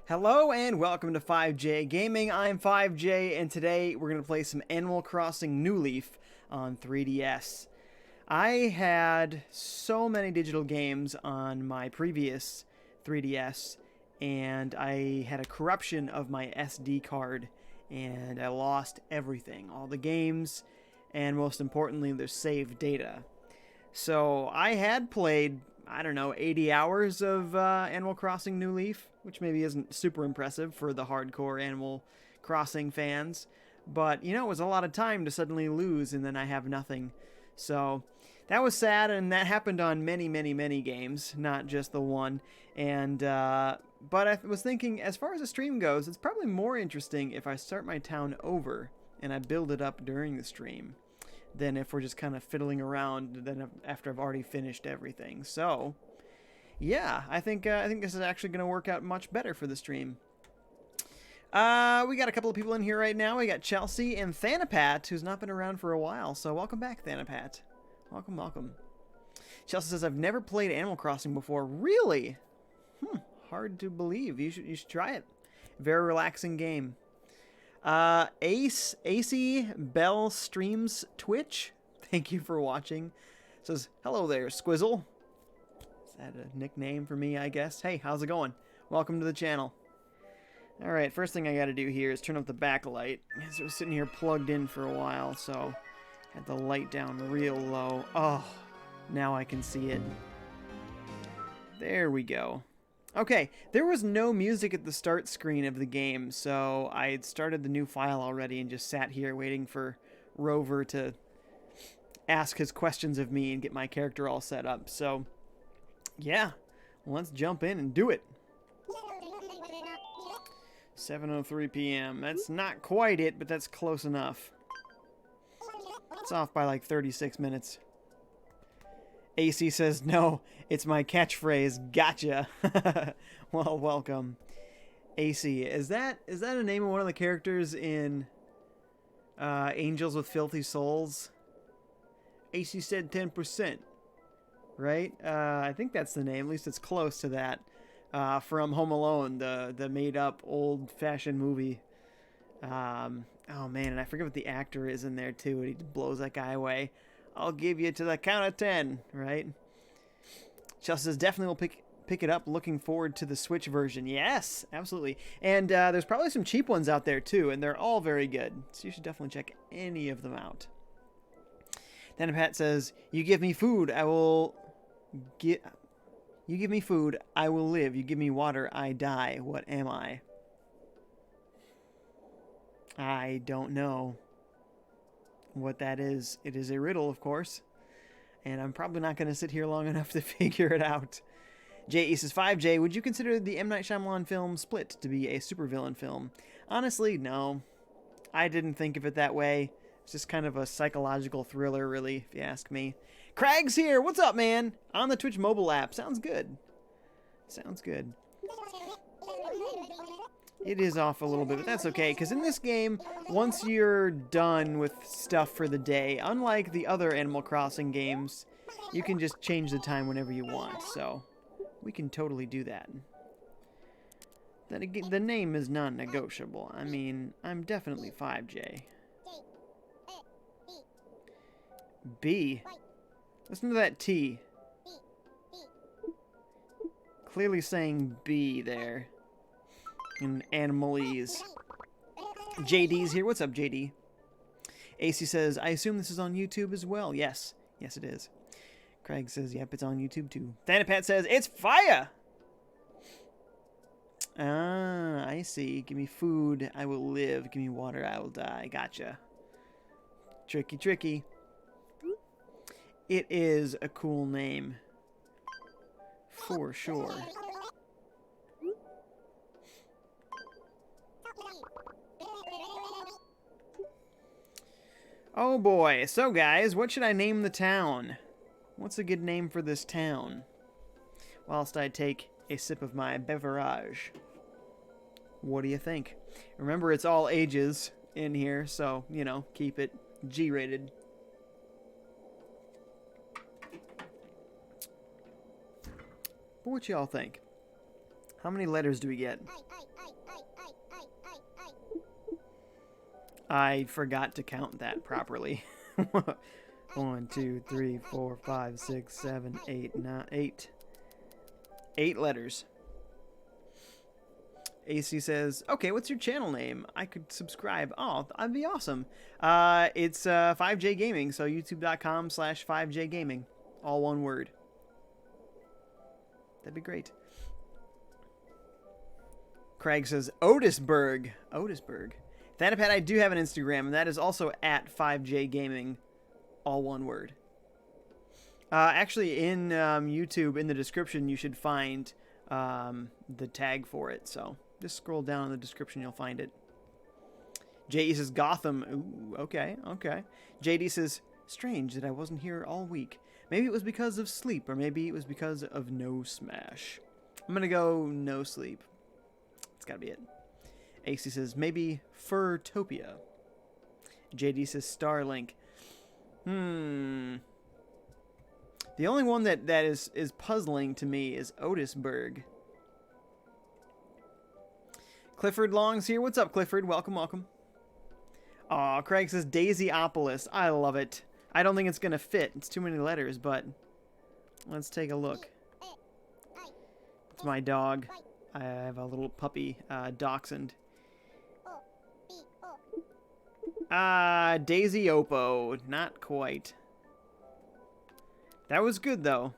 Hello and welcome to FiveJay Gaming. I'm FiveJay and today we're going to play some Animal Crossing New Leaf on 3DS. I had so many digital games on my previous 3DS and I had a corruption of my SD card and I lost everything. All the games and most importantly the saved data. So I had played, I don't know, 80 hours of Animal Crossing New Leaf, which maybe isn't super impressive for the hardcore Animal Crossing fans. But, you know, it was a lot of time to suddenly lose and then I have nothing. So that was sad, and that happened on many, many, many games, not just the one. And, but I was thinking, as far as the stream goes, it's probably more interesting if I start my town over and I build it up during the stream than if we're just kind of fiddling around then after I've already finished everything. So, yeah, I think this is actually going to work out much better for the stream. We got a couple of people in here right now. We got Chelsea and Thanapat, who's not been around for a while. So welcome back, Thanapat. Welcome, welcome. Chelsea says, I've never played Animal Crossing before. Really? Hard to believe. You should try it. Very relaxing game. AC Bell streams Twitch. Thank you for watching. Says, hello there, Squizzle. Is that a nickname for me, I guess? Hey, how's it going? Welcome to the channel. Alright, first thing I gotta do here is turn up the backlight. It was sitting here plugged in for a while, so had the light down real low. Oh, now I can see it. There we go. Okay, there was no music at the start screen of the game, so I had started the new file already and just sat here waiting for Rover to ask his questions of me and get my character all set up. So, yeah, let's jump in and do it. 7:03 p.m. That's not quite it, but that's close enough. It's off by like 36 minutes. AC says, no, it's my catchphrase, gotcha. Well, welcome. AC, is that a name of one of the characters in Angels with Filthy Souls? AC said 10%, right? I think that's the name, at least it's close to that. From Home Alone, the made-up, old-fashioned movie. Oh man, and I forget what the actor is in there too, and he blows that guy away. I'll give you to the count of 10, right? Chelsea says, definitely will pick it up. Looking forward to the Switch version. Yes, absolutely. And there's probably some cheap ones out there too, and they're all very good. So you should definitely check any of them out. Then Pat says, you give me food, I will get... You give me food, I will live. You give me water, I die. What am I? I don't know what that is. It is a riddle, of course. And I'm probably not going to sit here long enough to figure it out. J.E. says, FiveJay, would you consider the M. Night Shyamalan film Split to be a supervillain film? Honestly, no. I didn't think of it that way. It's just kind of a psychological thriller, really, if you ask me. Craig's here! What's up, man? On the Twitch mobile app. Sounds good. Sounds good. It is off a little bit, but that's okay, because in this game, once you're done with stuff for the day, unlike the other Animal Crossing games, you can just change the time whenever you want, so we can totally do that. Then again, the name is non-negotiable. I mean, I'm definitely FiveJay. B. Listen to that T. Clearly saying B there. In Animalese. JD's here. What's up, JD? AC says, I assume this is on YouTube as well. Yes. Yes, it is. Craig says, yep, it's on YouTube too. Thanapat says, it's fire! Ah, I see. Give me food, I will live. Give me water, I will die. Gotcha. Tricky, tricky. It is a cool name. For sure. Oh boy. So guys, what should I name the town? What's a good name for this town? Whilst I take a sip of my beverage. What do you think? Remember, it's all ages in here, so, you know, keep it G-rated. But what y'all think? How many letters do we get? I forgot to count that properly. 1, 2, 3, 4, 5, 6, 7, 8, 9, 8. 8 letters. AC says, okay, what's your channel name? I could subscribe. Oh, that'd be awesome. It's FiveJay Gaming, so youtube.com/FiveJay Gaming. All one word. That'd be great. Craig says, Otisburg. Otisburg. Thanapat, I do have an Instagram, and that is also at FiveJay Gaming. All one word. Actually, in YouTube, in the description, you should find the tag for it, so just scroll down in the description, you'll find it. JD says Gotham. Ooh, okay, okay. JD says, strange that I wasn't here all week. Maybe it was because of sleep, or maybe it was because of no Smash. I'm gonna go no sleep. It's gotta be it. AC says, maybe Furtopia. JD says Starlink. The only one that is puzzling to me is Otisburg. Clifford Long's here. What's up, Clifford? Welcome, welcome. Aw, Craig says Daisyopolis. I love it. I don't think it's going to fit. It's too many letters, but let's take a look. It's my dog. I have a little puppy, dachshund. Daisyopo. Not quite. That was good, though.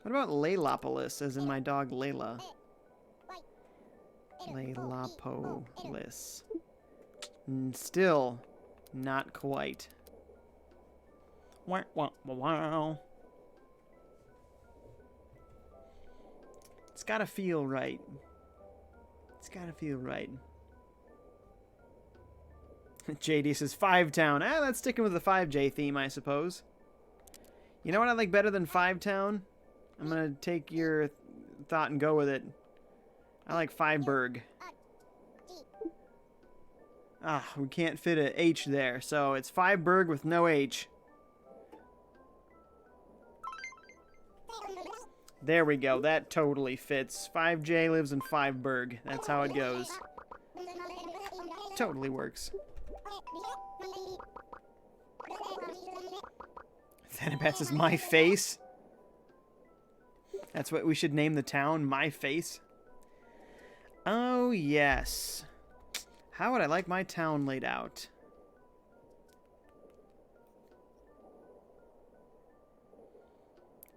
What about Laylopolis, as in my dog Layla? Laylopolis. Still not quite. Wow, wow, wow. It's gotta feel right. It's gotta feel right. JD says Fivetown. That's sticking with the FiveJay theme, I suppose. You know what I like better than Fivetown? I'm gonna take your thought and go with it. I like Fiveburg. Ah, we can't fit an H there, so it's Fiveburg with no H. There we go. That totally fits. FiveJay lives in Fiveburg. That's how it goes. Totally works. Thanapat says my face. That's what we should name the town, My Face. Oh, yes. How would I like my town laid out?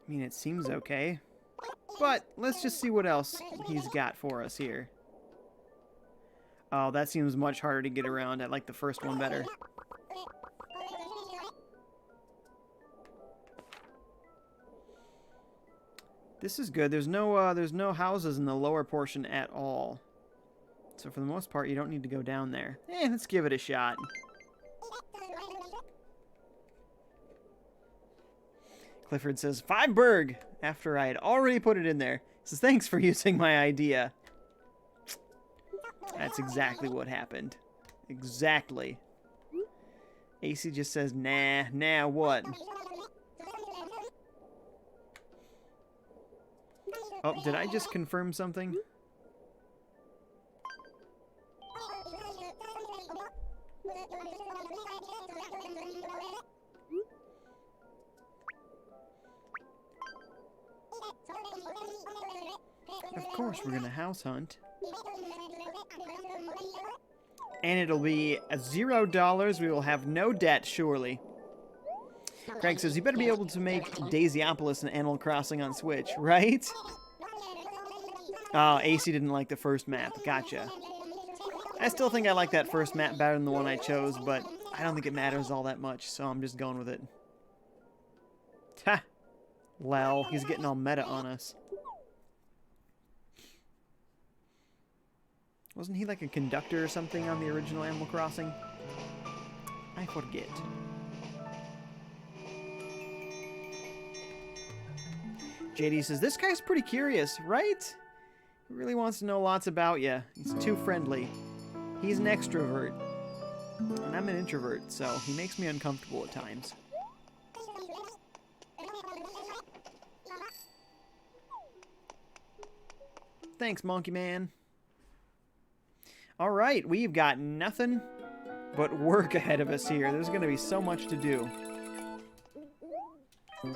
I mean, it seems okay. But let's just see what else he's got for us here. Oh, that seems much harder to get around. I like the first one better. This is good. There's no houses in the lower portion at all. So for the most part, you don't need to go down there. Let's give it a shot. Clifford says, Fiveburg! After I had already put it in there. He says, thanks for using my idea. That's exactly what happened. Exactly. AC just says, nah, what? Oh, did I just confirm something? Of course we're gonna house hunt. And it'll be $0. We will have no debt, surely. Craig says, you better be able to make Daisyopolis and Animal Crossing on Switch, right? Oh, AC didn't like the first map. Gotcha. I still think I like that first map better than the one I chose, but I don't think it matters all that much, so I'm just going with it. Ha! Lel, he's getting all meta on us. Wasn't he like a conductor or something on the original Animal Crossing? I forget. JD says, this guy's pretty curious, right? He really wants to know lots about you. He's too friendly. He's an extrovert. And I'm an introvert, so he makes me uncomfortable at times. Thanks, Monkey Man. All right, we've got nothing but work ahead of us here. There's going to be so much to do. He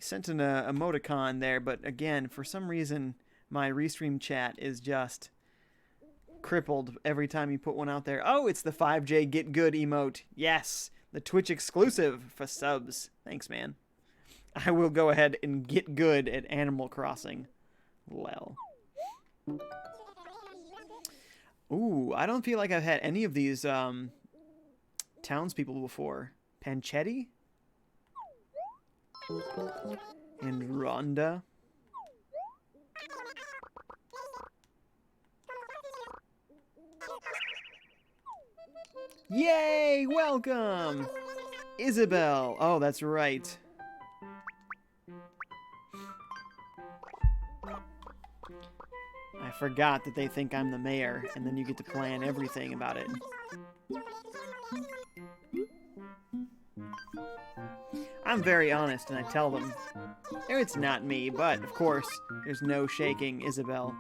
sent an emoticon there, but again, for some reason, my restream chat is just crippled every time you put one out there. Oh, it's the FiveJay Get Good emote. Yes, the Twitch exclusive for subs. Thanks, man. I will go ahead and get good at Animal Crossing. Well. Ooh, I don't feel like I've had any of these townspeople before. Panchetti? And Rhonda? Yay! Welcome! Isabel! Oh, that's right. I forgot that they think I'm the mayor, and then you get to plan everything about it. I'm very honest, and I tell them, it's not me, but, of course, there's no shaking Isabel.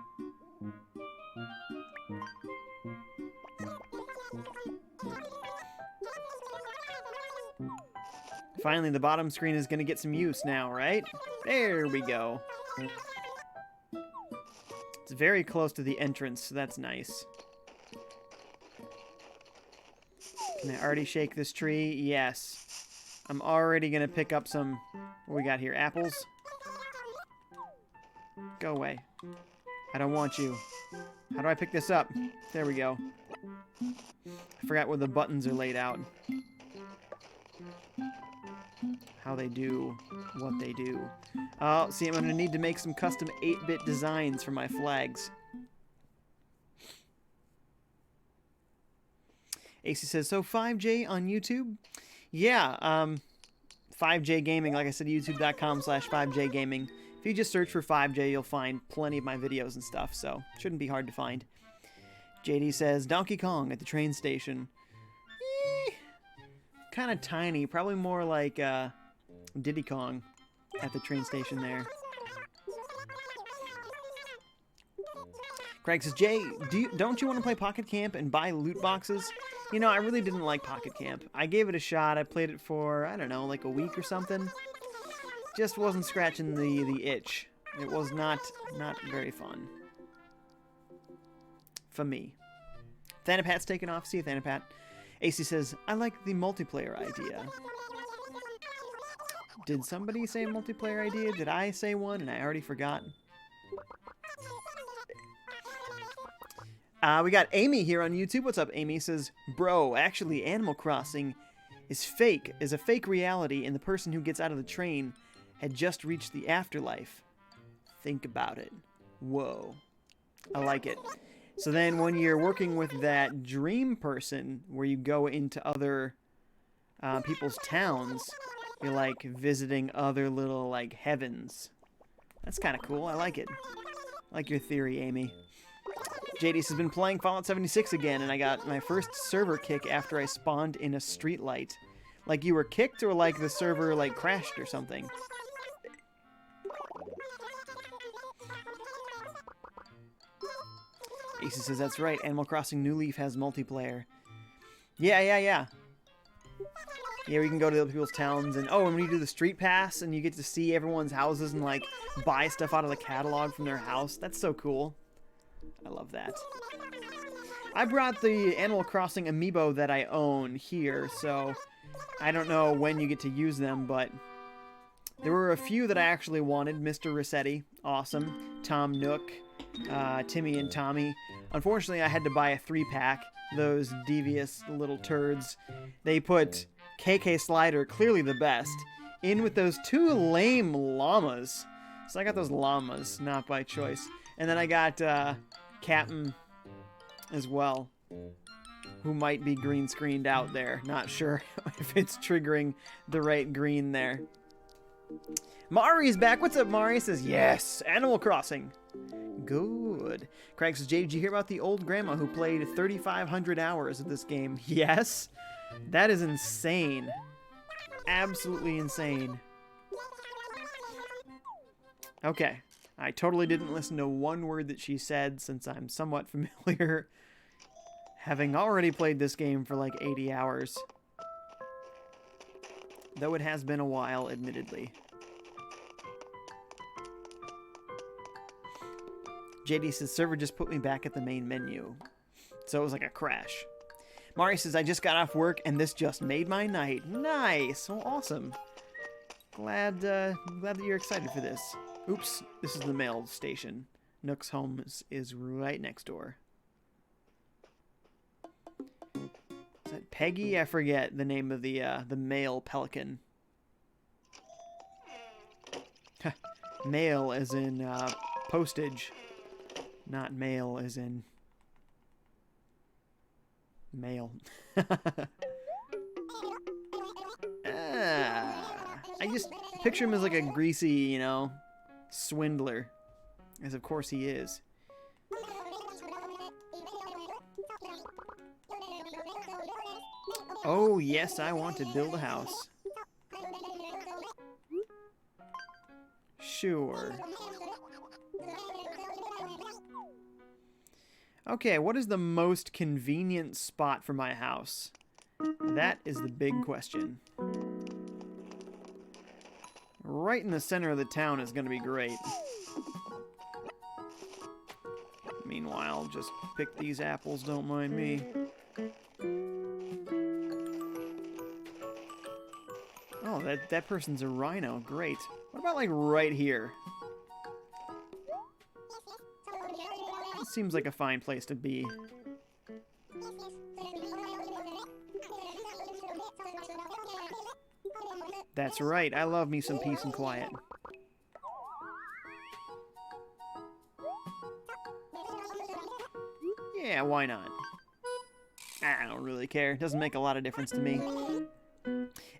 Finally, the bottom screen is going to get some use now, right? There we go. It's very close to the entrance, so that's nice. Can I already shake this tree? Yes. I'm already going to pick up some... What we got here? Apples? Go away. I don't want you. How do I pick this up? There we go. I forgot where the buttons are laid out. How they do what they do. Oh, see, I'm going to need to make some custom 8-bit designs for my flags. AC says, so FiveJay on YouTube? Yeah, FiveJay Gaming, like I said, youtube.com/FiveJay Gaming. If you just search for FiveJay, you'll find plenty of my videos and stuff, so shouldn't be hard to find. JD says, Donkey Kong at the train station. Kind of tiny, probably more like Diddy Kong at the train station there. Craig says, Jay, don't you want to play Pocket Camp and buy loot boxes? You know, I really didn't like Pocket Camp. I gave it a shot. I played it for, I don't know, like a week or something. Just wasn't scratching the itch. It was not very fun. For me. Thanapat's taken off. See you, Thanapat. AC says, I like the multiplayer idea. Did somebody say multiplayer idea? Did I say one and I already forgot? We got Amy here on YouTube. What's up, Amy? Says, bro, actually Animal Crossing is a fake reality, and the person who gets out of the train had just reached the afterlife. Think about it. Whoa. I like it. So then when you're working with that dream person where you go into other people's towns, you're like visiting other little like heavens. That's kind of cool. I like it. I like your theory, Amy. JD has been playing Fallout 76 again, and I got my first server kick after I spawned in a streetlight. Like you were kicked, or like the server like crashed or something? Ace says, that's right, Animal Crossing New Leaf has multiplayer. Yeah. Yeah, we can go to other people's towns, and oh, and when you do the street pass, and you get to see everyone's houses and, like, buy stuff out of the catalog from their house. That's so cool. I love that. I brought the Animal Crossing amiibo that I own here, so I don't know when you get to use them, but there were a few that I actually wanted. Mr. Rossetti, awesome. Tom Nook, Timmy and Tommy. Unfortunately, I had to buy a 3-pack. Those devious little turds. They put KK Slider, clearly the best, in with those 2 lame llamas. So I got those llamas, not by choice. And then I got Captain as well, who might be green screened out there. Not sure if it's triggering the right green there. Mari's back. What's up, Mari? Says, yes, Animal Crossing. Good. Craig says, Jay, did you hear about the old grandma who played 3,500 hours of this game? Yes. That is insane. Absolutely insane. Okay. I totally didn't listen to one word that she said since I'm somewhat familiar, having already played this game for like 80 hours. Though it has been a while, admittedly. JD says, server just put me back at the main menu. So it was like a crash. Mari says, I just got off work and this just made my night. Nice. Well, awesome. Glad that you're excited for this. Oops, this is the mail station. Nook's home is right next door. Is that Peggy? I forget the name of the male pelican. Mail as in postage, not mail as in mail. I just picture him as like a greasy, you know, swindler, as of course he is. Oh yes, I want to build a house. Sure. Okay, what is the most convenient spot for my house? That is the big question. Right in the center of the town is going to be great. Meanwhile, just pick these apples, don't mind me. Oh, that person's a rhino. Great. What about, like, right here? This seems like a fine place to be. That's right. I love me some peace and quiet. Yeah, why not? I don't really care. It doesn't make a lot of difference to me.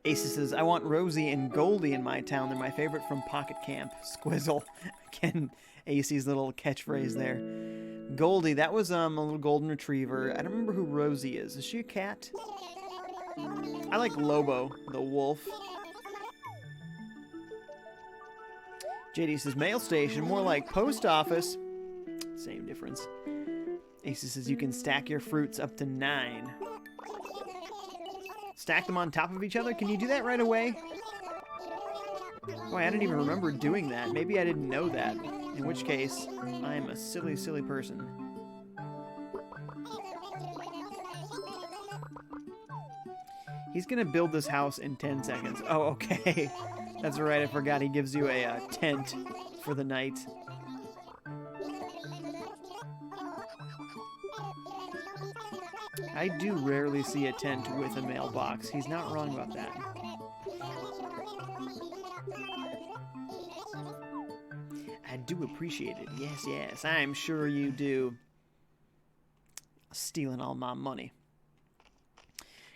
Aces says, I want Rosie and Goldie in my town. They're my favorite from Pocket Camp. Squizzle. Again, Acey's little catchphrase there. Goldie, that was a little golden retriever. I don't remember who Rosie is. Is she a cat? I like Lobo, the wolf. JD says, mail station, more like post office. Same difference. Aces says, you can stack your fruits up to 9. Stack them on top of each other? Can you do that right away? Boy, I didn't even remember doing that. Maybe I didn't know that. In which case, I'm a silly, silly person. He's gonna build this house in 10 seconds. Oh, okay. That's right, I forgot he gives you a tent for the night. I do rarely see a tent with a mailbox. He's not wrong about that. I do appreciate it. Yes, yes, I'm sure you do. Stealing all my money.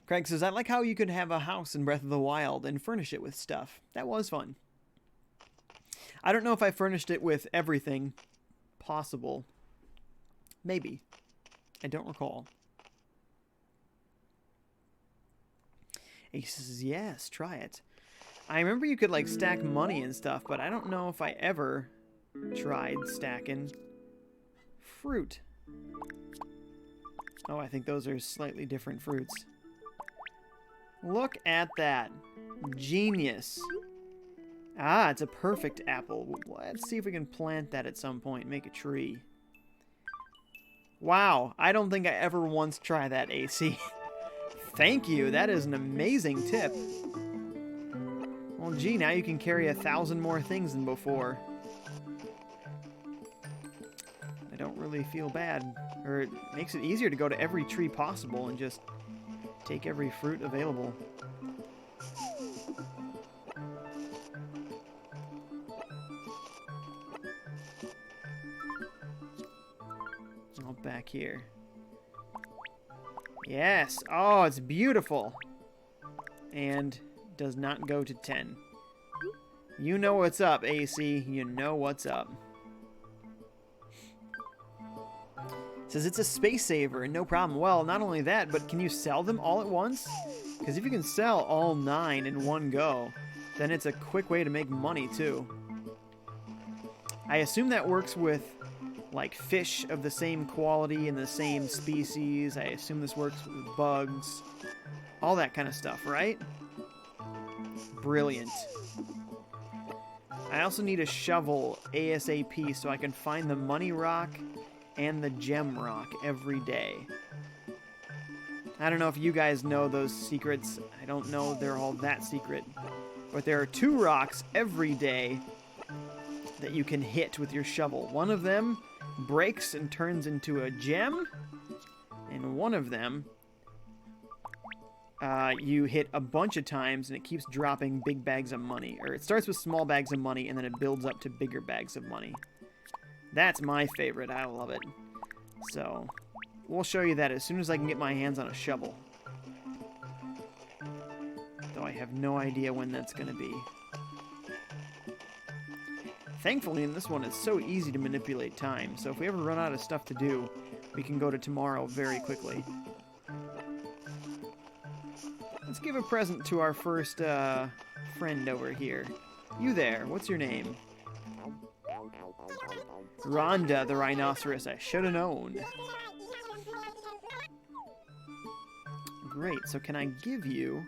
Craig says, I like how you could have a house in Breath of the Wild and furnish it with stuff. That was fun. I don't know if I furnished it with everything possible. Maybe. I don't recall. Ace says, yes, try it. I remember you could, like, stack money and stuff, but I don't know if I ever tried stacking fruit. Oh, I think those are slightly different fruits. Look at that. Genius. Ah, it's a perfect apple. Let's see if we can plant that at some point. Make a tree. Wow, I don't think I ever once tried that, AC. Thank you, that is an amazing tip. Well, gee, now you can carry 1,000 more things than before. I don't really feel bad. Or it makes it easier to go to every tree possible and just take every fruit available. All back here. Yes. Oh, it's beautiful. And does not go to 10. You know what's up, AC. You know what's up. Says it's a space saver, no problem. Well, not only that, but can you sell them all at once? Because if you can sell all 9 in one go, then it's a quick way to make money, too. I assume that works with, like, fish of the same quality and the same species. I assume this works with bugs. All that kind of stuff, right? Brilliant. I also need a shovel ASAP so I can find the money rock and the gem rock every day. I don't know if you guys know those secrets. I don't know they're all that secret. But there are 2 rocks every day that you can hit with your shovel. One of them breaks and turns into a gem. And one of them you hit a bunch of times and it keeps dropping big bags of money. Or it starts with small bags of money and then it builds up to bigger bags of money. That's my favorite. I love it. So, we'll show you that as soon as I can get my hands on a shovel. Though I have no idea when that's going to be. Thankfully, in this one, it's so easy to manipulate time. So if we ever run out of stuff to do, we can go to tomorrow very quickly. Let's give a present to our first friend over here. You there, what's your name? Rhonda the rhinoceros, I should have known. Great, so can I give you...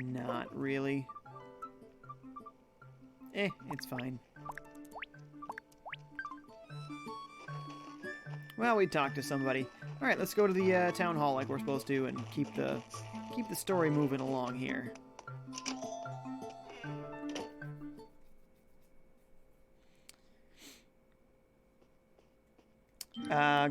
Not really. It's fine. Well, we talked to somebody. Alright, let's go to the town hall like we're supposed to and keep the story moving along here.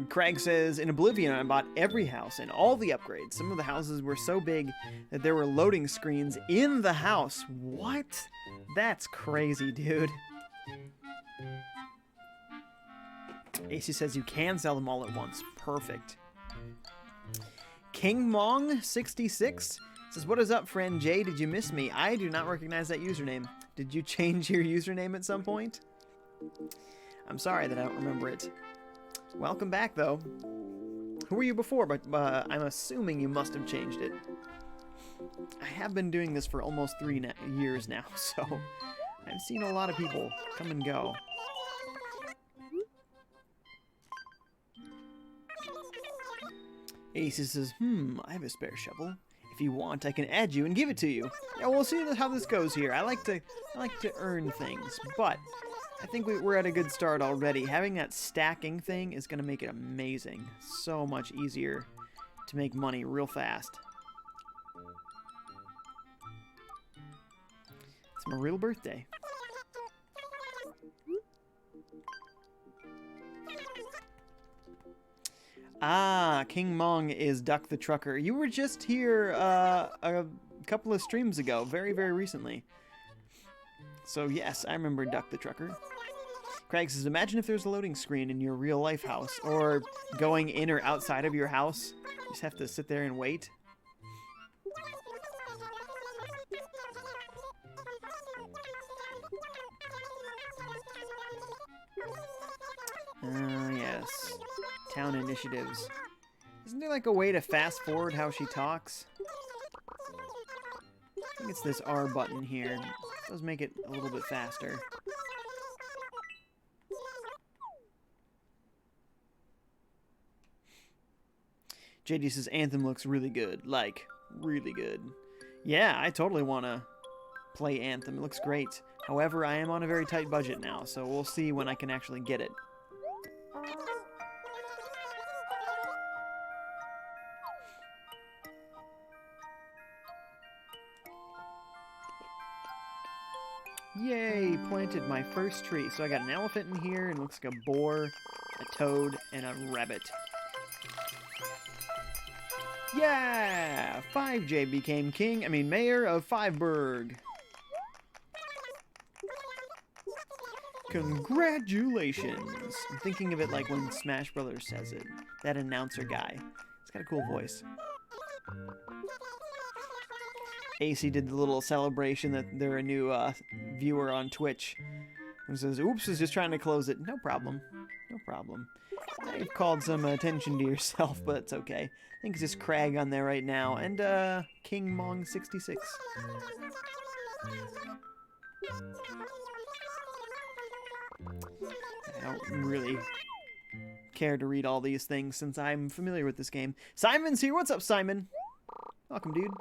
Craig says, in Oblivion, I bought every house and all the upgrades. Some of the houses were so big that there were loading screens in the house. What? That's crazy, dude. AC says you can sell them all at once. Perfect. King Mong 66 says, what is up, friend Jay? Did you miss me? I do not recognize that username. Did you change your username at some point? I'm sorry that I don't remember it. Welcome back, though. Who were you before? But I'm assuming you must have changed it. I have been doing this for almost 3 years now, so I've seen a lot of people come and go. Ace says, I have a spare shovel. If you want, I can add you and give it to you. Yeah, we'll see how this goes here. I like to earn things, but I think we're at a good start already. Having that stacking thing is going to make it amazing. So much easier to make money real fast. It's my real birthday. Ah, King Mong is Duck the Trucker. You were just here a couple of streams ago, very, very recently. So yes, I remember Duck the Trucker. Craig says, imagine if there's a loading screen in your real life house, or going in or outside of your house. You just have to sit there and wait. Yes. Town initiatives. Isn't there like a way to fast forward how she talks? I think it's this R button here. It does make it a little bit faster. JD says Anthem looks really good. Like, really good. Yeah, I totally want to play Anthem. It looks great. However, I am on a very tight budget now, so we'll see when I can actually get it. Yay, planted my first tree. So I got an elephant in here, and looks like a boar, a toad, and a rabbit. Yeah! FiveJay became mayor of Fiveburg. Congratulations! I'm thinking of it like when Smash Brothers says it. That announcer guy. He's got a cool voice. AC did the little celebration that they're a new viewer on Twitch. And says, oops, is just trying to close it. No problem. No problem. You've called some attention to yourself, but it's okay. I think it's just Craig on there right now. And King Mong 66. I don't really care to read all these things since I'm familiar with this game. Simon's here. What's up, Simon? Welcome, dude.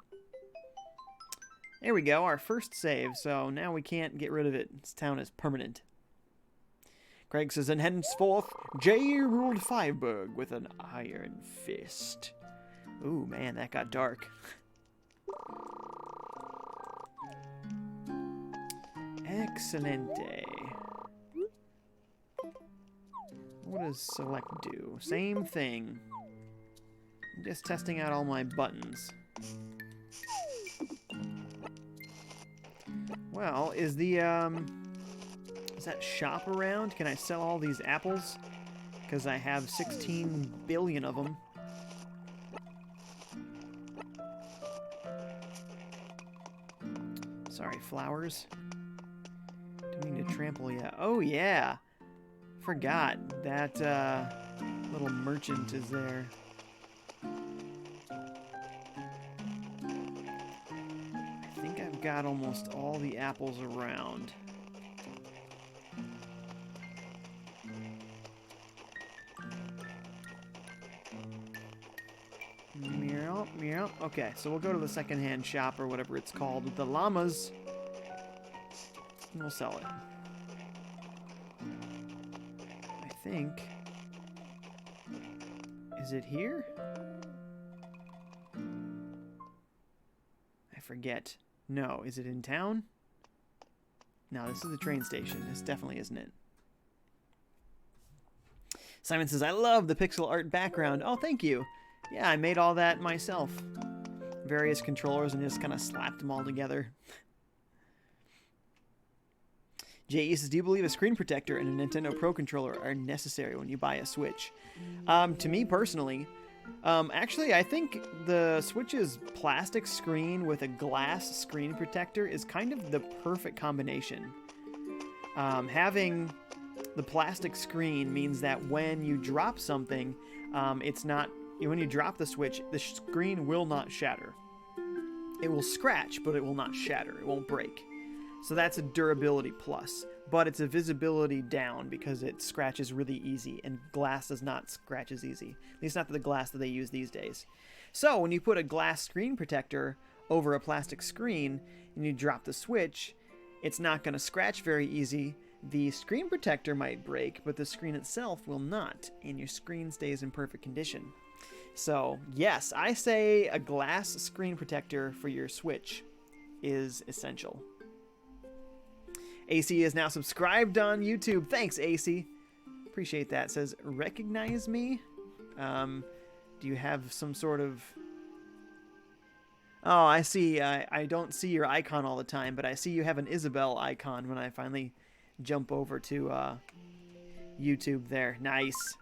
There we go, our first save. So now we can't get rid of it. This town is permanent. Craig says, and henceforth, Jay ruled Fiveburg with an iron fist. Ooh, man, that got dark. Excelente. What does select do? Same thing. I'm just testing out all my buttons. Well, is that shop around? Can I sell all these apples? Because I have 16 billion of them. Sorry, flowers. Didn't mean to trample yet. Oh, yeah. Forgot that little merchant is there. I think I've got almost all the apples around. Meow, meow. Okay, so we'll go to the secondhand shop or whatever it's called with the llamas. And we'll sell it. I think. Is it here? I forget. No, is it in town? No, this is the train station. This definitely isn't it. Simon says, I love the pixel art background. Oh, thank you. Yeah, I made all that myself. Various controllers and just kind of slapped them all together. J.E. says, do you believe a screen protector and a Nintendo Pro controller are necessary when you buy a Switch? To me personally, actually, I think the Switch's plastic screen with a glass screen protector is kind of the perfect combination. Having the plastic screen means that when you drop something, it's not... When you drop the Switch, the screen will not shatter. It will scratch, but it will not shatter. It won't break. So that's a durability plus. But it's a visibility down because it scratches really easy, and glass does not scratch as easy. At least not the glass that they use these days. So when you put a glass screen protector over a plastic screen and you drop the Switch, it's not going to scratch very easy. The screen protector might break, but the screen itself will not, and your screen stays in perfect condition. So, yes, I say a glass screen protector for your Switch is essential. AC is now subscribed on YouTube. Thanks, AC. Appreciate that. Says, recognize me? Do you have some sort of... Oh, I see. I don't see your icon all the time, but I see you have an Isabelle icon when I finally jump over to YouTube there. Nice.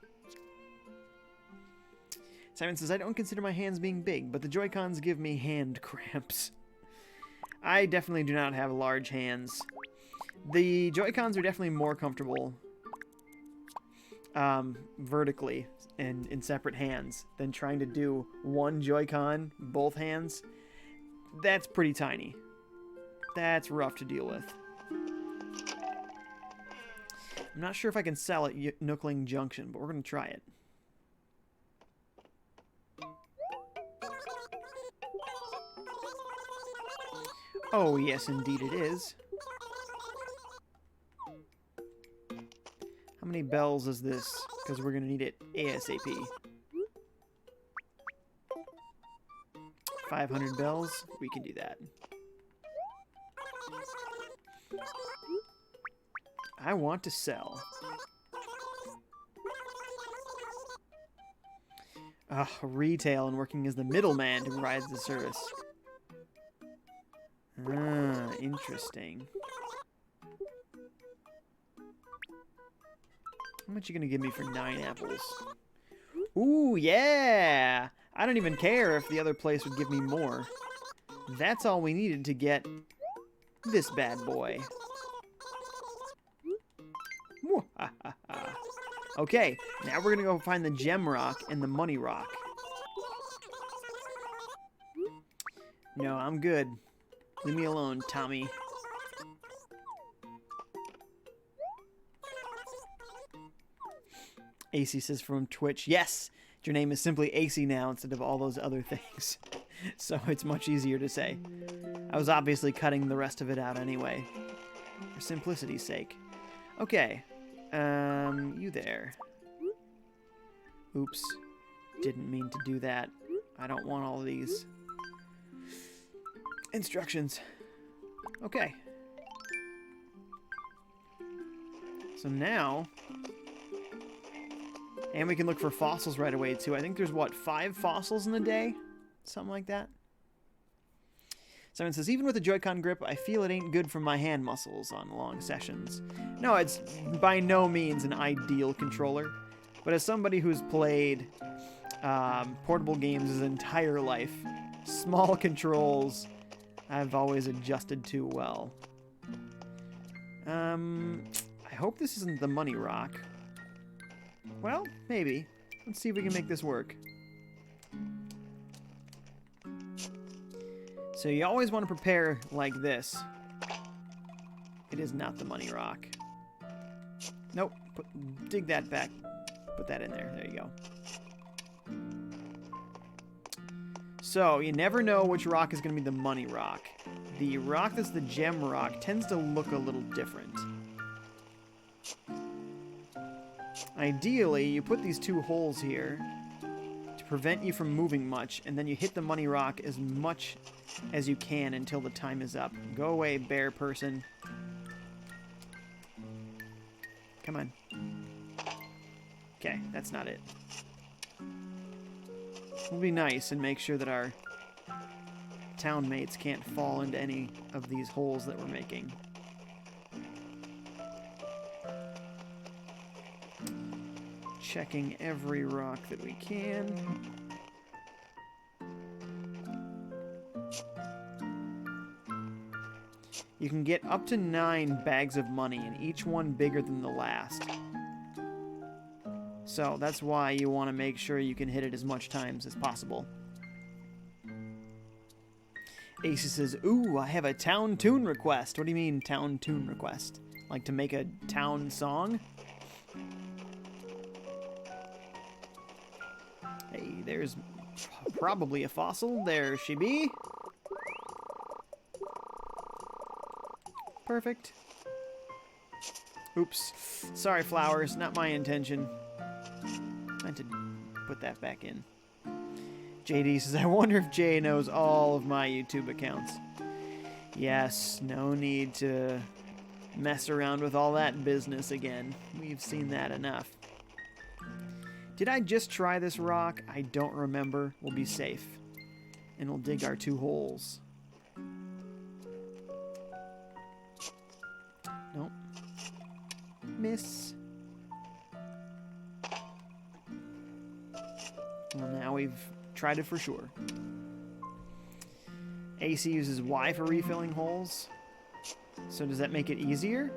Simon says, I don't consider my hands being big, but the Joy-Cons give me hand cramps. I definitely do not have large hands. The Joy-Cons are definitely more comfortable vertically and in separate hands than trying to do one Joy-Con, both hands. That's pretty tiny. That's rough to deal with. I'm not sure if I can sell at Nookling Junction, but we're going to try it. Oh, yes, indeed it is. How many bells is this? Because we're going to need it ASAP. 500 bells? We can do that. I want to sell. Retail and working as the middleman to provide the service. Ah, interesting. How much are you gonna give me for 9 apples? Ooh, yeah! I don't even care if the other place would give me more. That's all we needed to get this bad boy. Okay, now we're gonna go find the gem rock and the money rock. No, I'm good. Leave me alone, Tommy. AC says from Twitch, yes, your name is simply AC now instead of all those other things. So it's much easier to say. I was obviously cutting the rest of it out anyway, for simplicity's sake. Okay, you there. Oops, didn't mean to do that. I don't want all of these instructions. Okay. So now... And we can look for fossils right away, too. I think there's, what, 5 fossils in a day? Something like that. Simon says, even with a Joy-Con grip, I feel it ain't good for my hand muscles on long sessions. No, it's by no means an ideal controller. But as somebody who's played portable games his entire life, small controls I've always adjusted to well. I hope this isn't the money rock. Well, maybe. Let's see if we can make this work. So you always want to prepare like this. It is not the money rock. Nope. Dig that back. Put that in there. There you go. So, you never know which rock is going to be the money rock. The rock that's the gem rock tends to look a little different. Ideally, you put these 2 holes here to prevent you from moving much, and then you hit the money rock as much as you can until the time is up. Go away, bear person. Come on. Okay, that's not it. We'll be nice and make sure that our town mates can't fall into any of these holes that we're making. Checking every rock that we can. You can get up to 9 bags of money, and each one bigger than the last. So that's why you want to make sure you can hit it as much times as possible. Ace says, ooh, I have a town tune request. What do you mean, town tune request? Like to make a town song? Hey, there's probably a fossil. There she be. Perfect. Oops. Sorry, flowers. Not my intention. Meant to put that back in. JD says, I wonder if Jay knows all of my YouTube accounts. Yes, no need to mess around with all that business again. We've seen that enough. Did I just try this rock? I don't remember. We'll be safe. And we'll dig our 2 holes. Nope. Miss. Well, now we've tried it for sure. AC uses Y for refilling holes. So does that make it easier?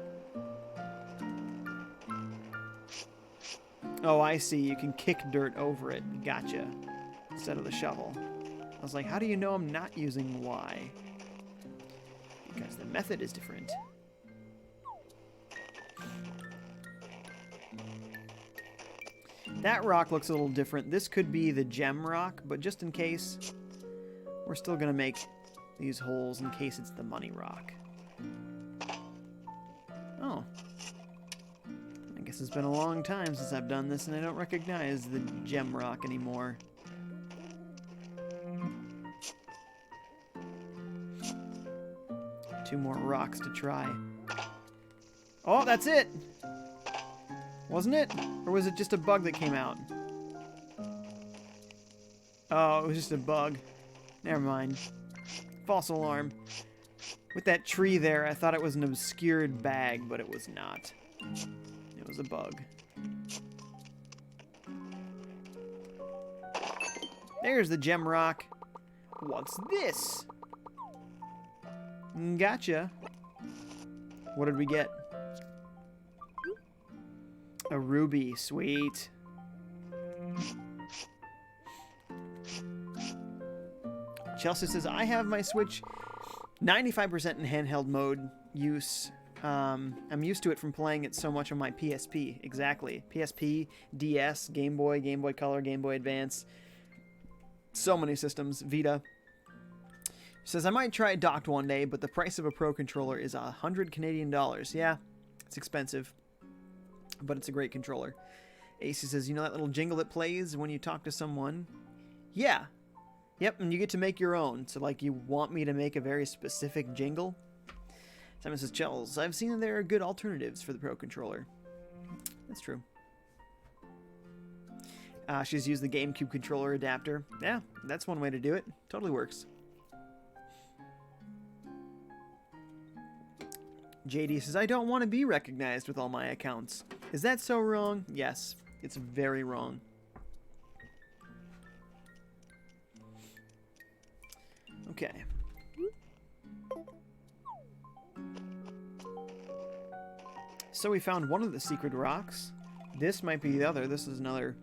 Oh, I see. You can kick dirt over it. Gotcha. Instead of the shovel. I was like, how do you know I'm not using Y? Because the method is different. That rock looks a little different. This could be the gem rock, but just in case, we're still going to make these holes in case it's the money rock. Oh. I guess it's been a long time since I've done this, and I don't recognize the gem rock anymore. Two more rocks to try. Oh, that's it! Wasn't it? Or was it just a bug that came out? Oh, it was just a bug. Never mind. False alarm. With that tree there, I thought it was an obscured bag, but it was not. It was a bug. There's the gem rock. What's this? Gotcha. What did we get? A ruby. Sweet. Chelsea says, I have my Switch 95% in handheld mode use I'm used to it from playing it so much on my PSP. Exactly. PSP, DS, Game Boy, Game Boy Color, Game Boy Advance. So many systems. Vita. Says, I might try it docked one day, but the price of a Pro controller is $100 Canadian. Yeah, it's expensive, but it's a great controller. AC says, you know that little jingle that plays when you talk to someone? Yeah. Yep, and you get to make your own. So, like, you want me to make a very specific jingle? Simon says, Chels, I've seen that there are good alternatives for the Pro controller. That's true. She's used the GameCube controller adapter. Yeah, that's one way to do it. Totally works. JD says, I don't want to be recognized with all my accounts. Is that so wrong? Yes, it's very wrong. Okay. So we found one of the secret rocks. This might be the other. This is another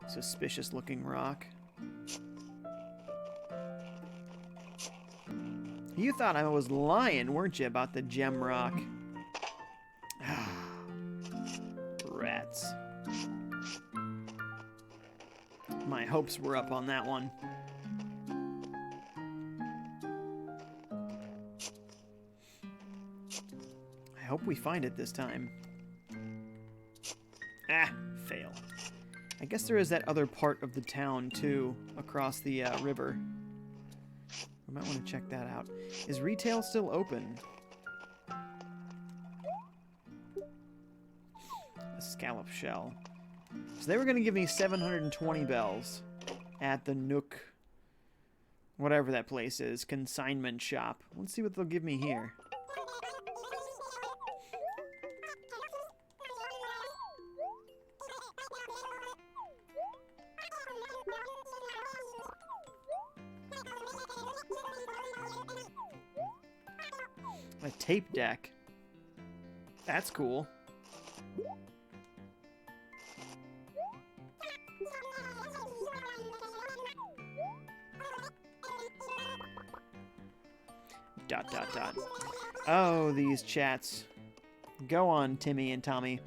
suspicious looking rock. You thought I was lying, weren't you, about the gem rock? Rats. My hopes were up on that one. I hope we find it this time. Ah, fail. I guess there is that other part of the town, too, across the river. I might want to check that out. Is retail still open? A scallop shell. So they were going to give me 720 bells at the Nook, whatever that place is, consignment shop. Let's see what they'll give me here. A tape deck. That's cool. Dot, dot, dot. Oh, these chats. Go on, Timmy and Tommy.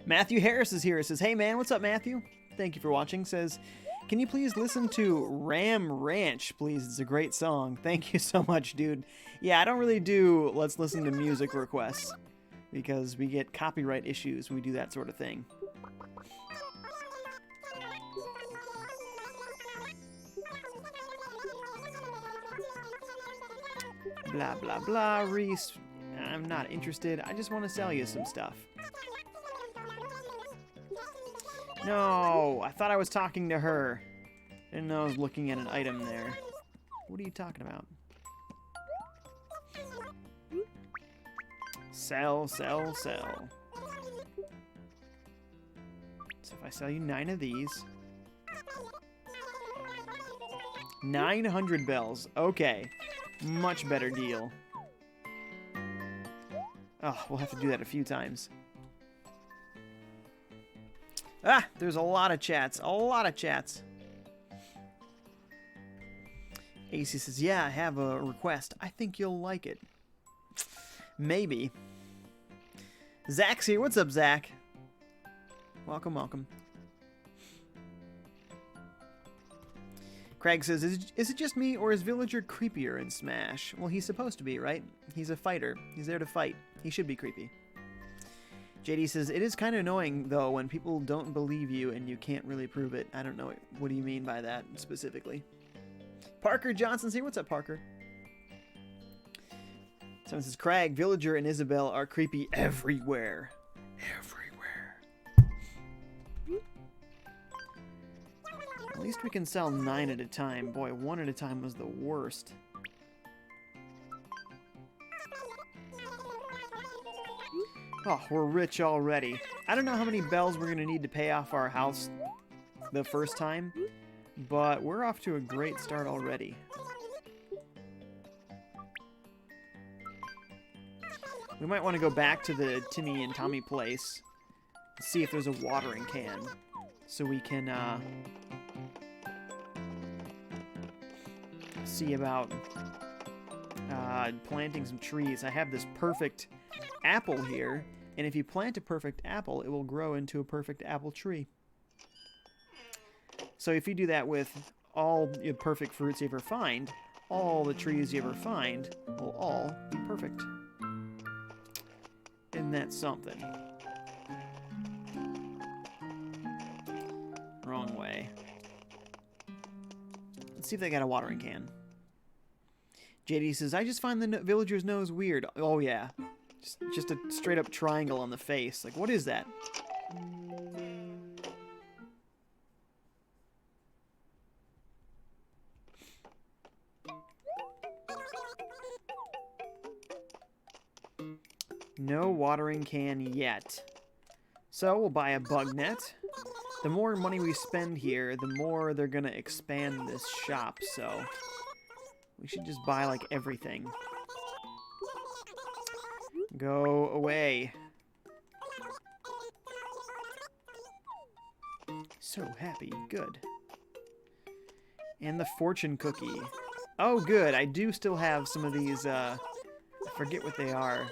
Matthew Harris is here. It says, hey, man, what's up, Matthew? Thank you for watching. Says, can you please listen to Ram Ranch, please? It's a great song. Thank you so much, dude. Yeah, I don't really do let's listen to music requests because we get copyright issues when we do that sort of thing. Blah, blah, blah, Reese. I'm not interested. I just want to sell you some stuff. No, I thought I was talking to her. Didn't know I was looking at an item there. What are you talking about? Sell, sell, sell. So if I sell you 9 of these. 900 bells. Okay. Much better deal. Oh, we'll have to do that a few times. Ah, there's a lot of chats. A lot of chats. AC says, yeah, I have a request. I think you'll like it. Maybe. Zach's here. What's up, Zach? Welcome, welcome. Craig says, is it just me, or is Villager creepier in Smash? Well, he's supposed to be, right? He's a fighter. He's there to fight. He should be creepy. JD says, it is kind of annoying, though, when people don't believe you and you can't really prove it. I don't know. What do you mean by that, specifically? Parker Johnson's here. What's up, Parker? Someone says, Craig, Villager, and Isabelle are creepy everywhere. Everywhere. At least we can sell 9 at a time. Boy, 1 at a time was the worst. Oh, we're rich already. I don't know how many bells we're going to need to pay off our house the first time, but we're off to a great start already. We might want to go back to the Timmy and Tommy place, see if there's a watering can, so we can see about planting some trees. I have this perfect apple here, and if you plant a perfect apple, it will grow into a perfect apple tree. So if you do that with all the perfect fruits you ever find, all the trees you ever find will all be perfect. Isn't that something? Wrong way. Let's see if they got a watering can. JD says, I just find the villager's nose weird. Oh, yeah. Just a straight up triangle on the face. Like, what is that? No watering can yet. So we'll buy a bug net. The more money we spend here, the more they're gonna expand this shop, so we should just buy like everything. Go away. So happy. Good. And the fortune cookie. Oh, good. I do still have some of these, I forget what they are.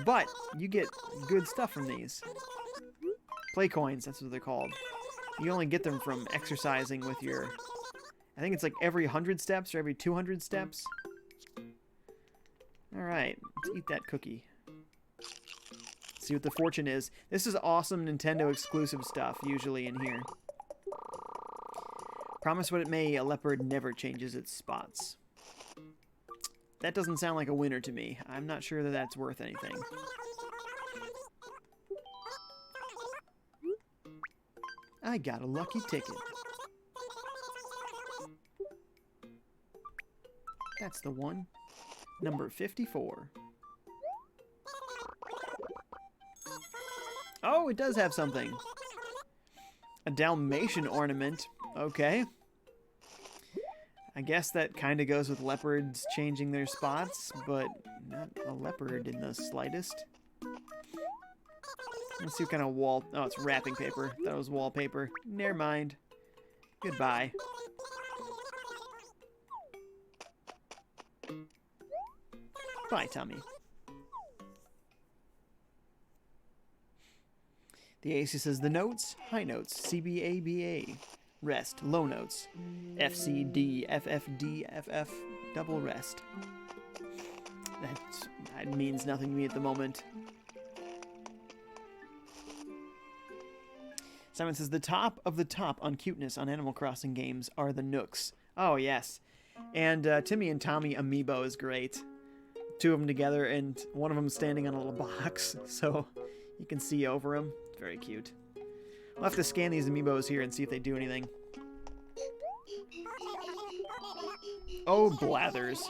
But you get good stuff from these. Play coins, that's what they're called. You only get them from exercising with your... I think it's like every 100 steps or every 200 steps. Alright, let's eat that cookie. See what the fortune is. This is awesome Nintendo exclusive stuff, usually in here. Promise what it may, a leopard never changes its spots. That doesn't sound like a winner to me. I'm not sure that that's worth anything. I got a lucky ticket. That's the one. Number 54. Oh, it does have something. A Dalmatian ornament. Okay. I guess that kind of goes with leopards changing their spots, but not a leopard in the slightest. Let's see what kind of wall... Oh, it's wrapping paper. That was wallpaper. Never mind. Goodbye. Bye, Tommy. The AC says the notes, high notes, CBABA, rest, low notes, FCD, FFD, FF, double rest. That means nothing to me at the moment. Simon says the top of the top on cuteness on Animal Crossing games are the Nooks. Oh, yes. And Timmy and Tommy amiibo is great. Two of them together, and one of them standing on a little box, so you can see over them. It's very cute. We'll have to scan these amiibos here and see if they do anything. Oh, Blathers.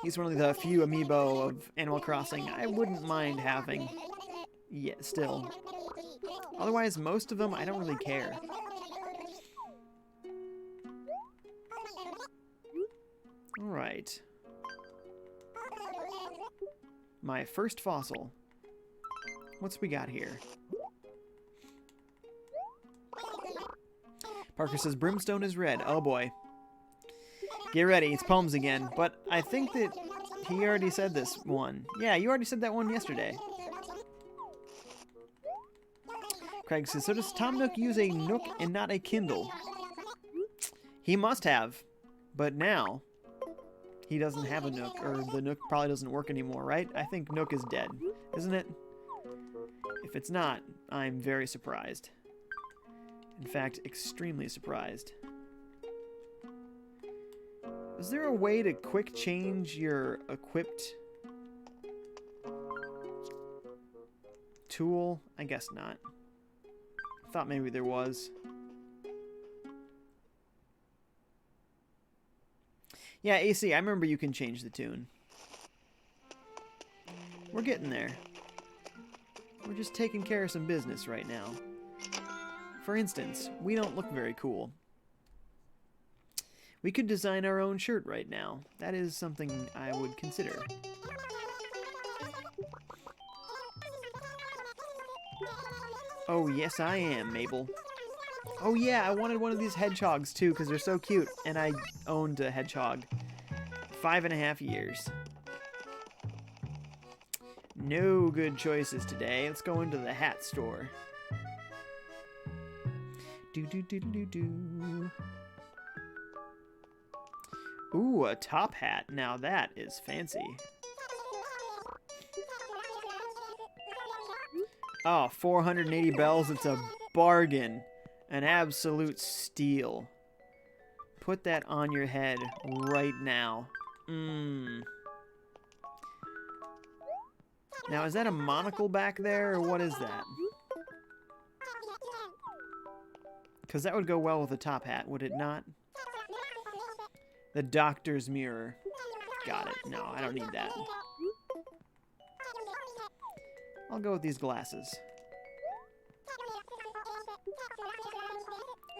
He's one of the few amiibo of Animal Crossing I wouldn't mind having. Yeah, still. Otherwise, most of them, I don't really care. Alright. My first fossil. What's we got here? Parker says brimstone is red. Oh boy. Get ready, it's poems again. But I think that he already said this one. Yeah, you already said that one yesterday. Craig says, so does Tom Nook use a Nook and not a Kindle? He must have. But now, he doesn't have a Nook, or the Nook probably doesn't work anymore, right? I think Nook is dead, isn't it? If it's not, I'm very surprised. In fact, extremely surprised. Is there a way to quick change your equipped tool? I guess not. I thought maybe there was. Yeah, AC, I remember you can change the tune. We're getting there. We're just taking care of some business right now. For instance, we don't look very cool. We could design our own shirt right now. That is something I would consider. Oh, yes I am, Mabel. Oh yeah, I wanted one of these hedgehogs too because they're so cute, and I owned a hedgehog. 5.5 years. No good choices today. Let's go into the hat store. Do. Ooh, a top hat. Now that is fancy. Oh, 480 bells. It's a bargain. An absolute steal. Put that on your head right now. Now, is that a monocle back there, or what is that? Because that would go well with a top hat, would it not? The doctor's mirror. Got it. No, I don't need that. I'll go with these glasses.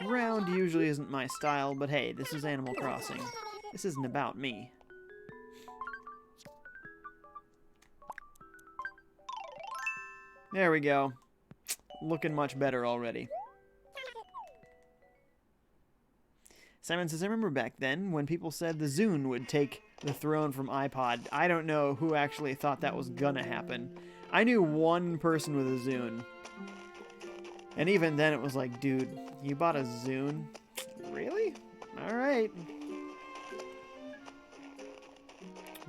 Round usually isn't my style, but hey, this is Animal Crossing. This isn't about me. There we go. Looking much better already. Simon says, I remember back then when people said the Zune would take the throne from iPod. I don't know who actually thought that was gonna happen. I knew one person with a Zune. And even then it was like, dude, you bought a Zune? Really? Alright.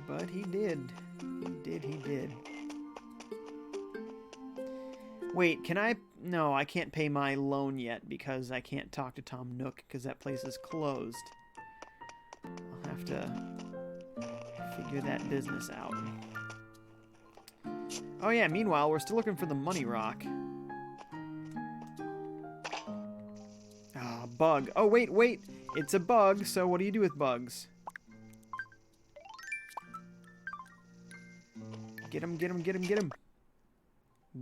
But he did. He did. Wait, can I... No, I can't pay my loan yet because I can't talk to Tom Nook because that place is closed. I'll have to figure that business out. Oh yeah, meanwhile, we're still looking for the money rock. Ah, bug. Oh, wait. It's a bug, so what do you do with bugs? Get him.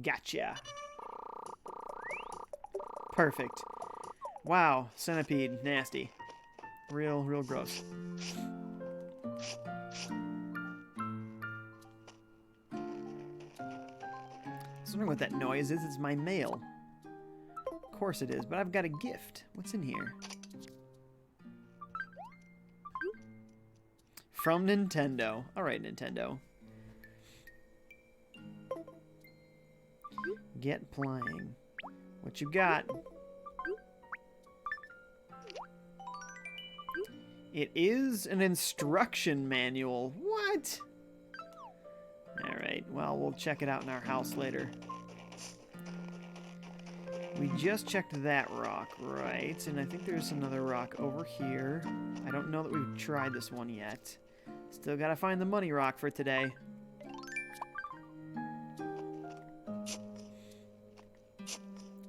Gotcha. Perfect. Wow, centipede, nasty. Real gross. I was wondering what that noise is. It's my mail. Of course it is, but I've got a gift. What's in here? From Nintendo. Alright, Nintendo. Get playing. What you got? It is an instruction manual. What? Alright, well, we'll check it out in our house later. We just checked that rock, right? And I think there's another rock over here. I don't know that we've tried this one yet. Still gotta find the money rock for today.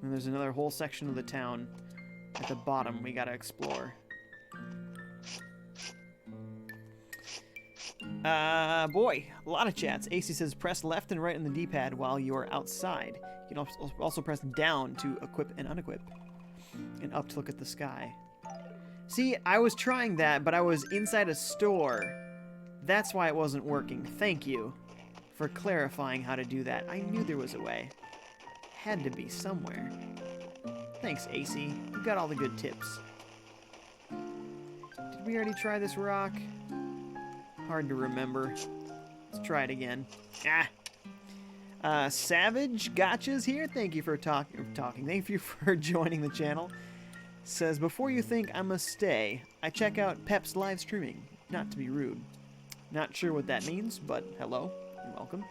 And there's another whole section of the town at the bottom we gotta explore. Boy, a lot of chats. AC says press left and right on the D-pad while you're outside. You can also press down to equip and unequip. And up to look at the sky. See, I was trying that, but I was inside a store. That's why it wasn't working. Thank you for clarifying how to do that. I knew there was a way. Had to be somewhere. Thanks, AC. You got all the good tips. Did we already try this rock? Hard to remember. Let's try it again. Savage Gotcha's here. Thank you for talking. Thank you for joining the channel. Says, before you think I must stay, I check out Pep's live streaming. Not to be rude. Not sure what that means, but hello. You're welcome.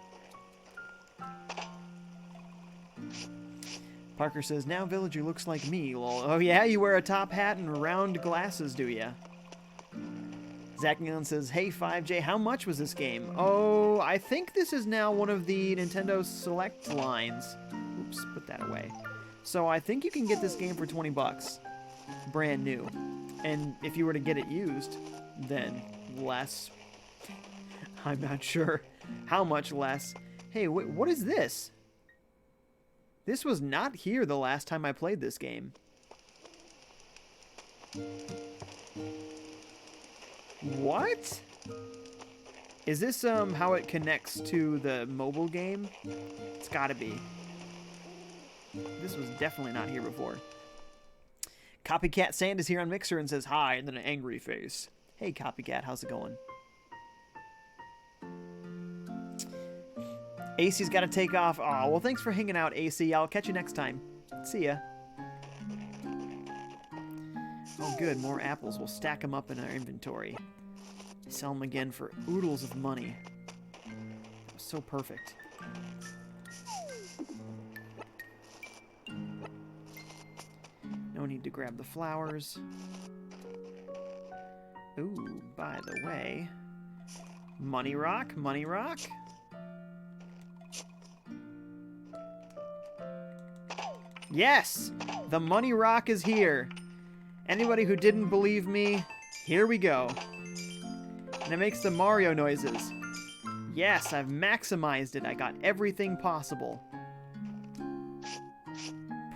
Parker says, now villager looks like me, lol. Oh yeah, you wear a top hat and round glasses, do ya? Zachnion says, hey FiveJay, how much was this game? Oh, I think this is now one of the Nintendo Select lines. Oops, put that away. So I think you can get this game for 20 bucks. Brand new. And if you were to get it used, then less. I'm not sure how much less. Hey, wait, what is this? This was not here the last time I played this game. What? Is this how it connects to the mobile game? It's gotta be. This was definitely not here before. Copycat Sand is here on Mixer and says hi, and then an angry face. Hey, Copycat, how's it going? AC's got to take off. Oh, well, thanks for hanging out, AC. I'll catch you next time. See ya. Oh, good. More apples. We'll stack them up in our inventory. Sell them again for oodles of money. So perfect. No need to grab the flowers. Ooh, by the way. Money rock, money rock. Yes! The money rock is here. Anybody who didn't believe me, here we go. And it makes the Mario noises. Yes, I've maximized it. I got everything possible.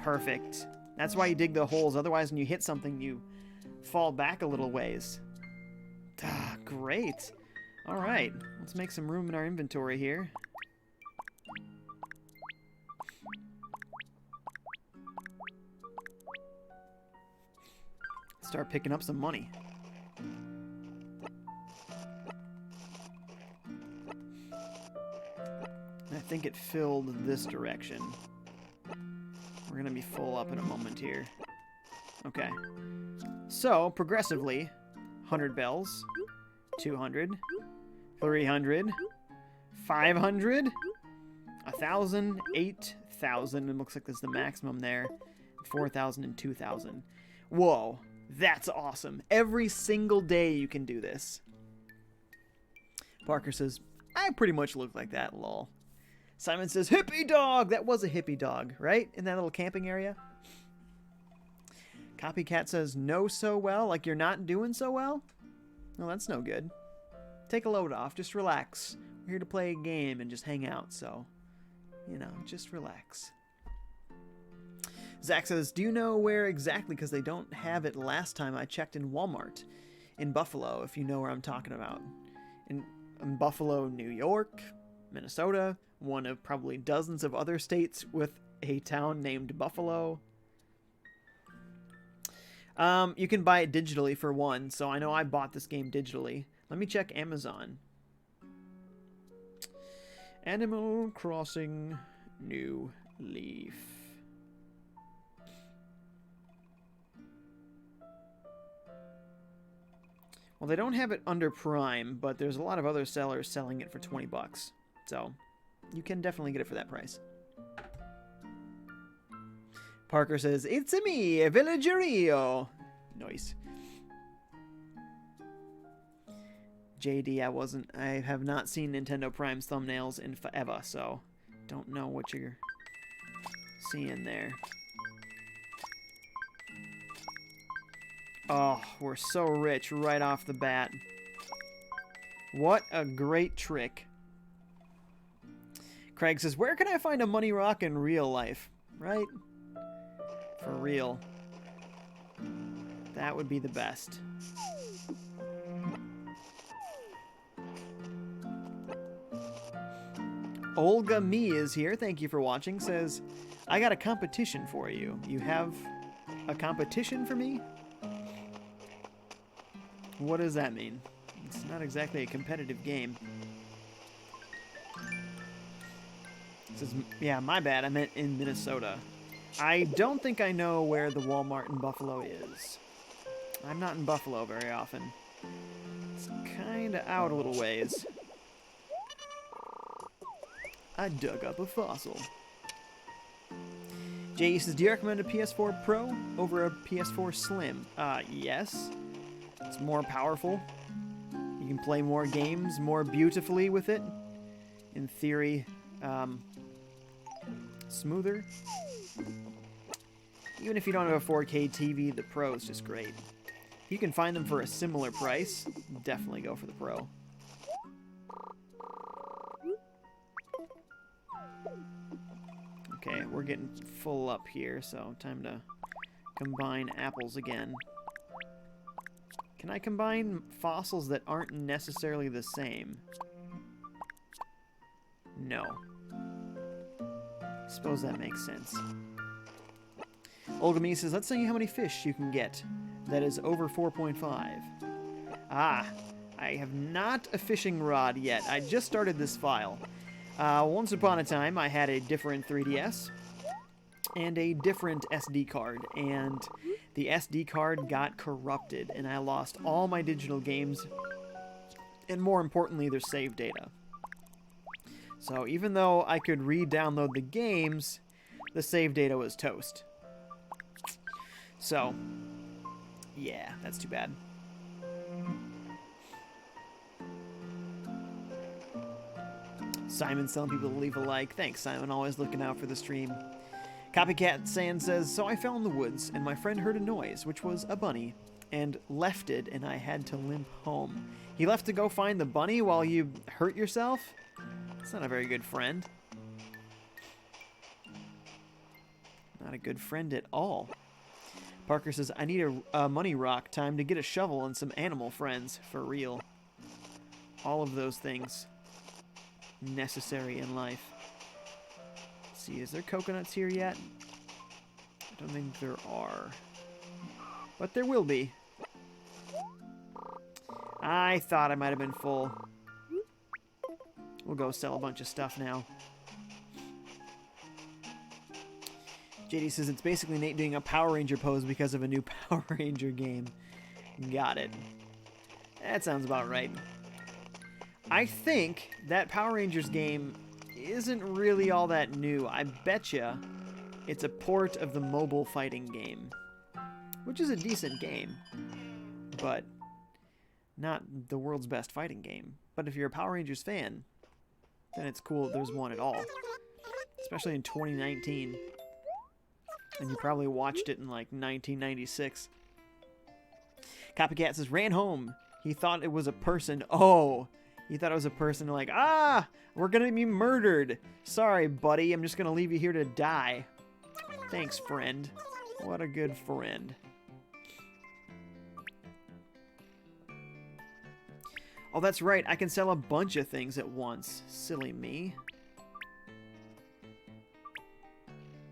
Perfect. That's why you dig the holes. Otherwise, when you hit something, you fall back a little ways. Ah, great. All right. Let's make some room in our inventory here. Start picking up some money. I think it filled this direction. We're going to be full up in a moment here. Okay. So, progressively, 100 bells, 200, 300, 500, 1,000, 8,000, it looks like there's the maximum there, 4,000 and 2,000. Whoa, that's awesome. Every single day you can do this. Parker says, I pretty much look like that, lol. Simon says, hippie dog! That was a hippie dog, right? In that little camping area? Copycat says, no so well? Like you're not doing so well? Well, that's no good. Take a load off. Just relax. We're here to play a game and just hang out, so, you know, just relax. Zach says, do you know where exactly? Because they don't have it last time I checked in Walmart in Buffalo, if you know where I'm talking about. In Buffalo, New York, Minnesota, one of probably dozens of other states with a town named Buffalo. You can buy it digitally for one, so I know I bought this game digitally. Let me check Amazon. Animal Crossing New Leaf. Well, they don't have it under Prime, but there's a lot of other sellers selling it for 20 bucks. So, you can definitely get it for that price. Parker says, it's me, Villagerio. Nice. JD, I have not seen Nintendo Prime's thumbnails in forever, so don't know what you're seeing there. Oh, we're so rich right off the bat. What a great trick. Craig says, where can I find a money rock in real life? Right? For real. That would be the best. Olga Me is here. Thank you for watching. Says, I got a competition for you. You have a competition for me? What does that mean? It's not exactly a competitive game. It says, yeah, my bad. I meant in Minnesota. I don't think I know where the Walmart in Buffalo is. I'm not in Buffalo very often. It's kind of out a little ways. I dug up a fossil. Jay says, do you recommend a PS4 Pro over a PS4 Slim? Yes. It's more powerful. You can play more games more beautifully with it. In theory, smoother. Even if you don't have a 4K TV, the Pro is just great. If you can find them for a similar price, definitely go for the Pro. Okay, we're getting full up here, so time to combine apples again. Can I combine fossils that aren't necessarily the same? No. Suppose that makes sense. Olgami says, let's see how many fish you can get. That is over 4.5. Ah, I have not a fishing rod yet. I just started this file. Once upon a time, I had a different 3DS and a different SD card, and the SD card got corrupted, and I lost all my digital games, and more importantly, their save data. So even though I could re-download the games, the save data was toast. So, yeah, that's too bad. Simon's telling people to leave a like. Thanks, Simon. Always looking out for the stream. Copycat Sand says, so I fell in the woods, and my friend heard a noise, which was a bunny, and left it, and I had to limp home. He left to go find the bunny while you hurt yourself? That's not a very good friend. Not a good friend at all. Parker says, I need a money rock. Time to get a shovel and some animal friends. For real. All of those things necessary in life. Let's see, is there coconuts here yet? I don't think there are. But there will be. I thought I might have been full. We'll go sell a bunch of stuff now. JD says it's basically Nate doing a Power Ranger pose because of a new Power Ranger game. Got it. That sounds about right. I think that Power Rangers game isn't really all that new. I betcha it's a port of the mobile fighting game, which is a decent game, but not the world's best fighting game. But if you're a Power Rangers fan, then it's cool that there's one at all, especially in 2019. And you probably watched it in like 1996. Copycat says, ran home. He thought it was a person. Oh, he thought it was a person like, ah, we're going to be murdered. Sorry, buddy. I'm just going to leave you here to die. Thanks, friend. What a good friend. Oh, that's right. I can sell a bunch of things at once. Silly me.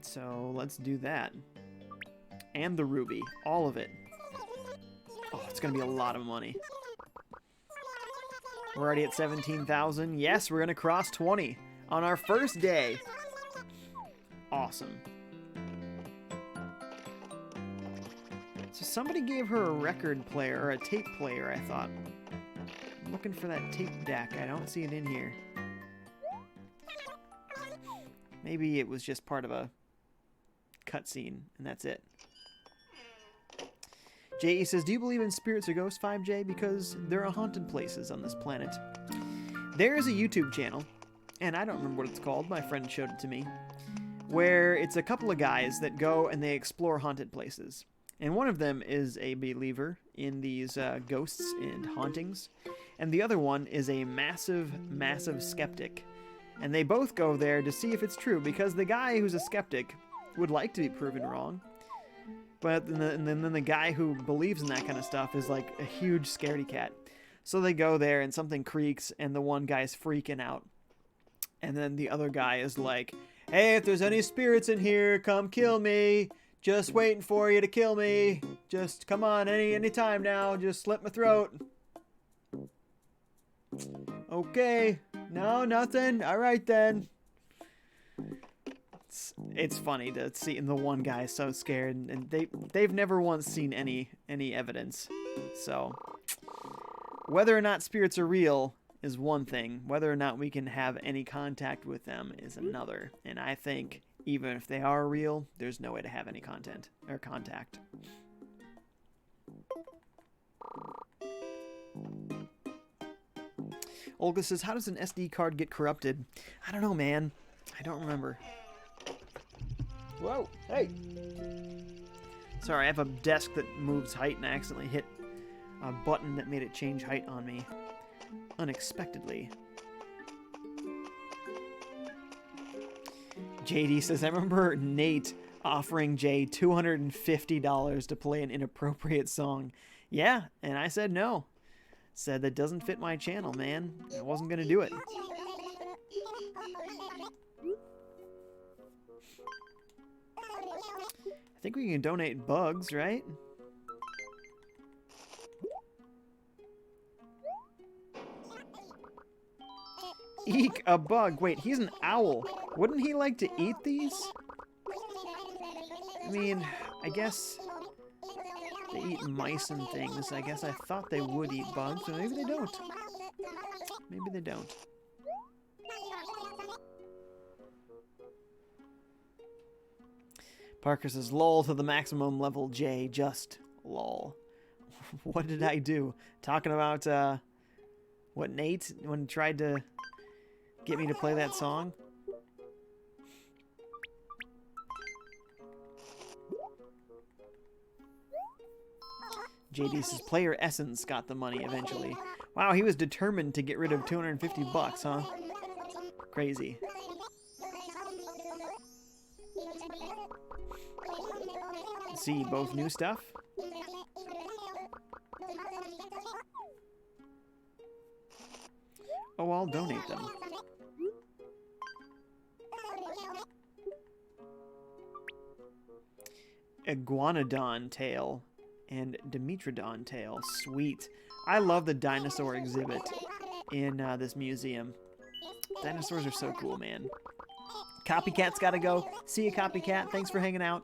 So let's do that. And the ruby. All of it. Oh, it's going to be a lot of money. We're already at 17,000. Yes, we're going to cross 20 on our first day. Awesome. So somebody gave her a record player, or a tape player, I thought. I'm looking for that tape deck. I don't see it in here. Maybe it was just part of a cutscene, and that's it. J.E. says, do you believe in spirits or ghosts, FiveJay? Because there are haunted places on this planet. There is a YouTube channel, and I don't remember what it's called. My friend showed it to me, where it's a couple of guys that go and they explore haunted places. And one of them is a believer in these ghosts and hauntings, and the other one is a massive, massive skeptic. And they both go there to see if it's true, because the guy who's a skeptic would like to be proven wrong. But then the guy who believes in that kind of stuff is like a huge scaredy cat. So they go there and something creaks and the one guy's freaking out. And then the other guy is like, hey, if there's any spirits in here, come kill me. Just waiting for you to kill me. Just come on, any time now. Just slit my throat. Okay. No, nothing. All right then. It's funny to see the one guy so scared, and they've never once seen any evidence. So whether or not spirits are real is one thing. Whether or not we can have any contact with them is another. And I think even if they are real, there's no way to have any contact. Olga says, how does an SD card get corrupted? I don't know, man. I don't remember. Whoa, hey. Sorry, I have a desk that moves height and I accidentally hit a button that made it change height on me. Unexpectedly. JD says, I remember Nate offering Jay $250 to play an inappropriate song. Yeah, and I said no. Said that doesn't fit my channel, man. I wasn't going to do it. I think we can donate bugs, right? Eek, a bug. Wait, he's an owl. Wouldn't he like to eat these? I mean, I guess they eat mice and things. I guess I thought they would eat bugs, but maybe they don't. Maybe they don't. Parker says, lol to the maximum level, Jay. Just lol. What did I do? Talking about, what, Nate? When he tried to get me to play that song? JD says, player Essence got the money eventually. Wow, he was determined to get rid of 250 bucks, huh? Crazy. See, both new stuff. Oh, I'll donate them. Iguanodon tail and Dimetrodon tail. Sweet. I love the dinosaur exhibit in this museum. Dinosaurs are so cool, man. Copycat's gotta go. See you, Copycat. Thanks for hanging out.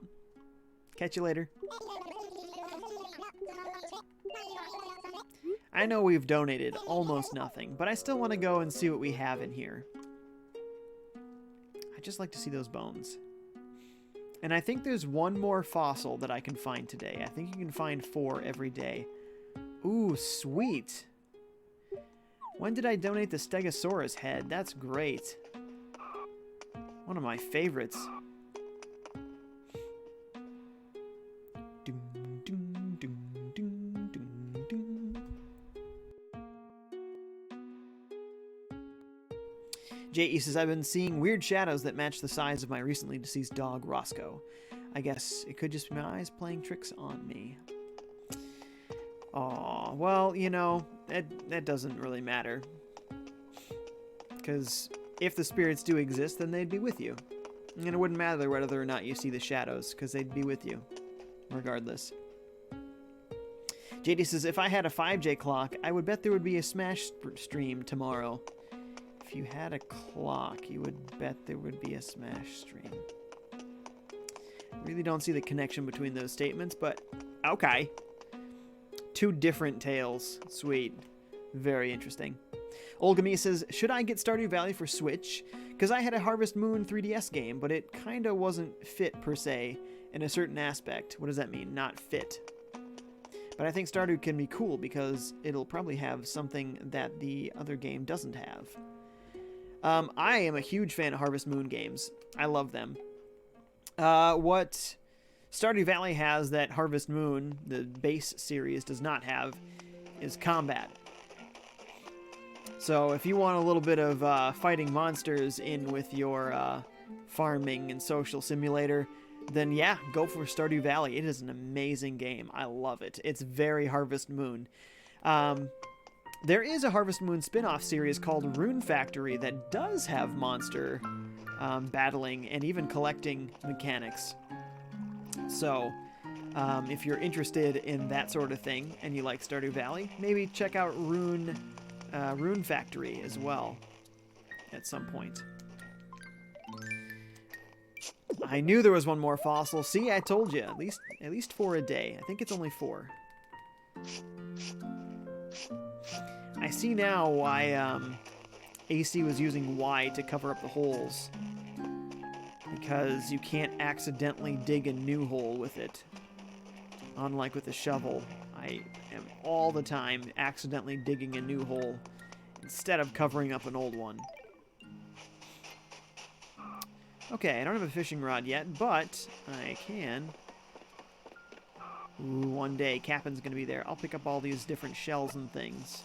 Catch you later. I know we've donated almost nothing, but I still want to go and see what we have in here. I just like to see those bones. And I think there's one more fossil that I can find today. I think you can find 4 every day. Ooh, sweet. When did I donate the Stegosaurus head? That's great. One of my favorites. J.E. says, I've been seeing weird shadows that match the size of my recently deceased dog, Roscoe. I guess it could just be my eyes playing tricks on me. Aw, well, you know, that doesn't really matter. Because if the spirits do exist, then they'd be with you. And it wouldn't matter whether or not you see the shadows, because they'd be with you, regardless. JD says, if I had a FiveJay clock, I would bet there would be a Smash stream tomorrow. If you had a clock, you would bet there would be a Smash stream. Really don't see the connection between those statements, but okay. 2 different tales. Sweet. Very interesting. Olgami says, should I get Stardew Valley for Switch? Because I had a Harvest Moon 3DS game, but it kinda wasn't fit per se in a certain aspect. What does that mean? Not fit. But I think Stardew can be cool because it'll probably have something that the other game doesn't have. I am a huge fan of Harvest Moon games. I love them. What Stardew Valley has that Harvest Moon, the base series, does not have is combat. So if you want a little bit of fighting monsters in with your farming and social simulator, then yeah, go for Stardew Valley. It is an amazing game. I love it. It's very Harvest Moon. There is a Harvest Moon spin-off series called Rune Factory that does have monster battling and even collecting mechanics. So, if you're interested in that sort of thing and you like Stardew Valley, maybe check out Rune Factory as well at some point. I knew there was one more fossil. See, I told you. At least 4 a day. I think it's only 4. I see now why AC was using Y to cover up the holes. Because you can't accidentally dig a new hole with it. Unlike with a shovel, I am all the time accidentally digging a new hole instead of covering up an old one. Okay, I don't have a fishing rod yet, but I can. Ooh, one day Captain's gonna be there. I'll pick up all these different shells and things.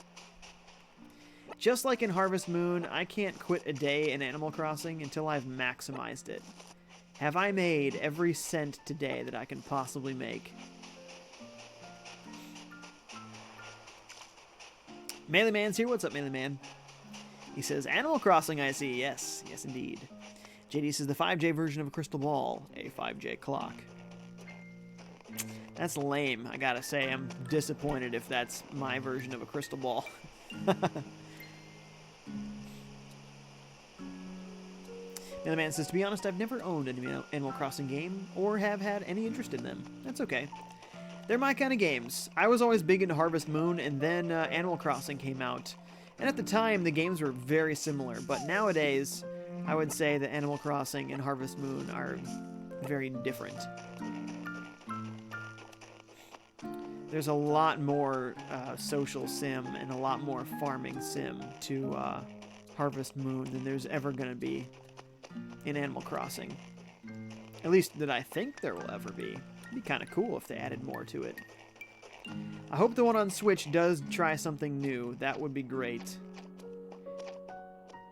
Just like in Harvest Moon, I can't quit a day in Animal Crossing until I've maximized it. Have I made every cent today that I can possibly make? Melee Man's here. What's up, Melee Man? He says, Animal Crossing, I see. Yes, yes indeed. JD says the 5J version of a crystal ball, a 5J clock. That's lame, I gotta say. I'm disappointed if that's my version of a crystal ball. The other man says, to be honest, I've never owned an Animal Crossing game or have had any interest in them. That's okay. They're my kind of games. I was always big into Harvest Moon, and then Animal Crossing came out. And at the time, the games were very similar, but nowadays, I would say that Animal Crossing and Harvest Moon are very different. There's a lot more social sim and a lot more farming sim to Harvest Moon than there's ever going to be in Animal Crossing. At least that I think there will ever be. It'd be kind of cool if they added more to it. I hope the one on Switch does try something new. That would be great.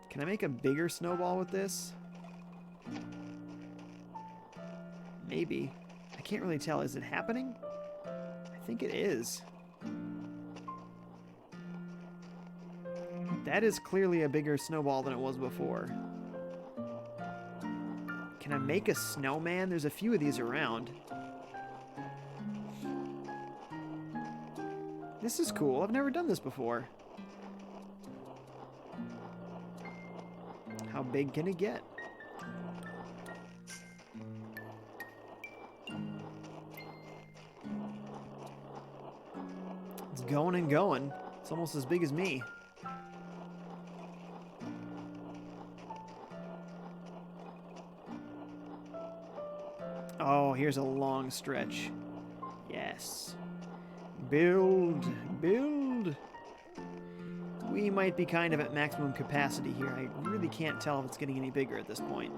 Can I make a bigger snowball with this? Maybe. I can't really tell. Is it happening? I think it is. That is clearly a bigger snowball than it was before. Can I make a snowman? There's a few of these around. This is cool. I've never done this before. How big can it get? It's going and going. It's almost as big as me. Oh, here's a long stretch. Yes. Build, build. We might be kind of at maximum capacity here. I really can't tell if it's getting any bigger at this point.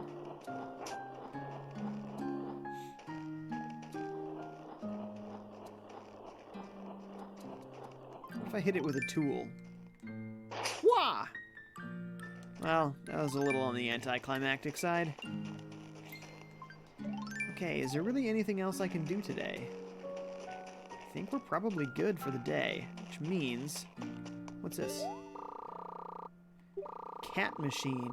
What if I hit it with a tool? Wah! Well, that was a little on the anticlimactic side. Okay, is there really anything else I can do today? I think we're probably good for the day, which means... What's this? Cat machine.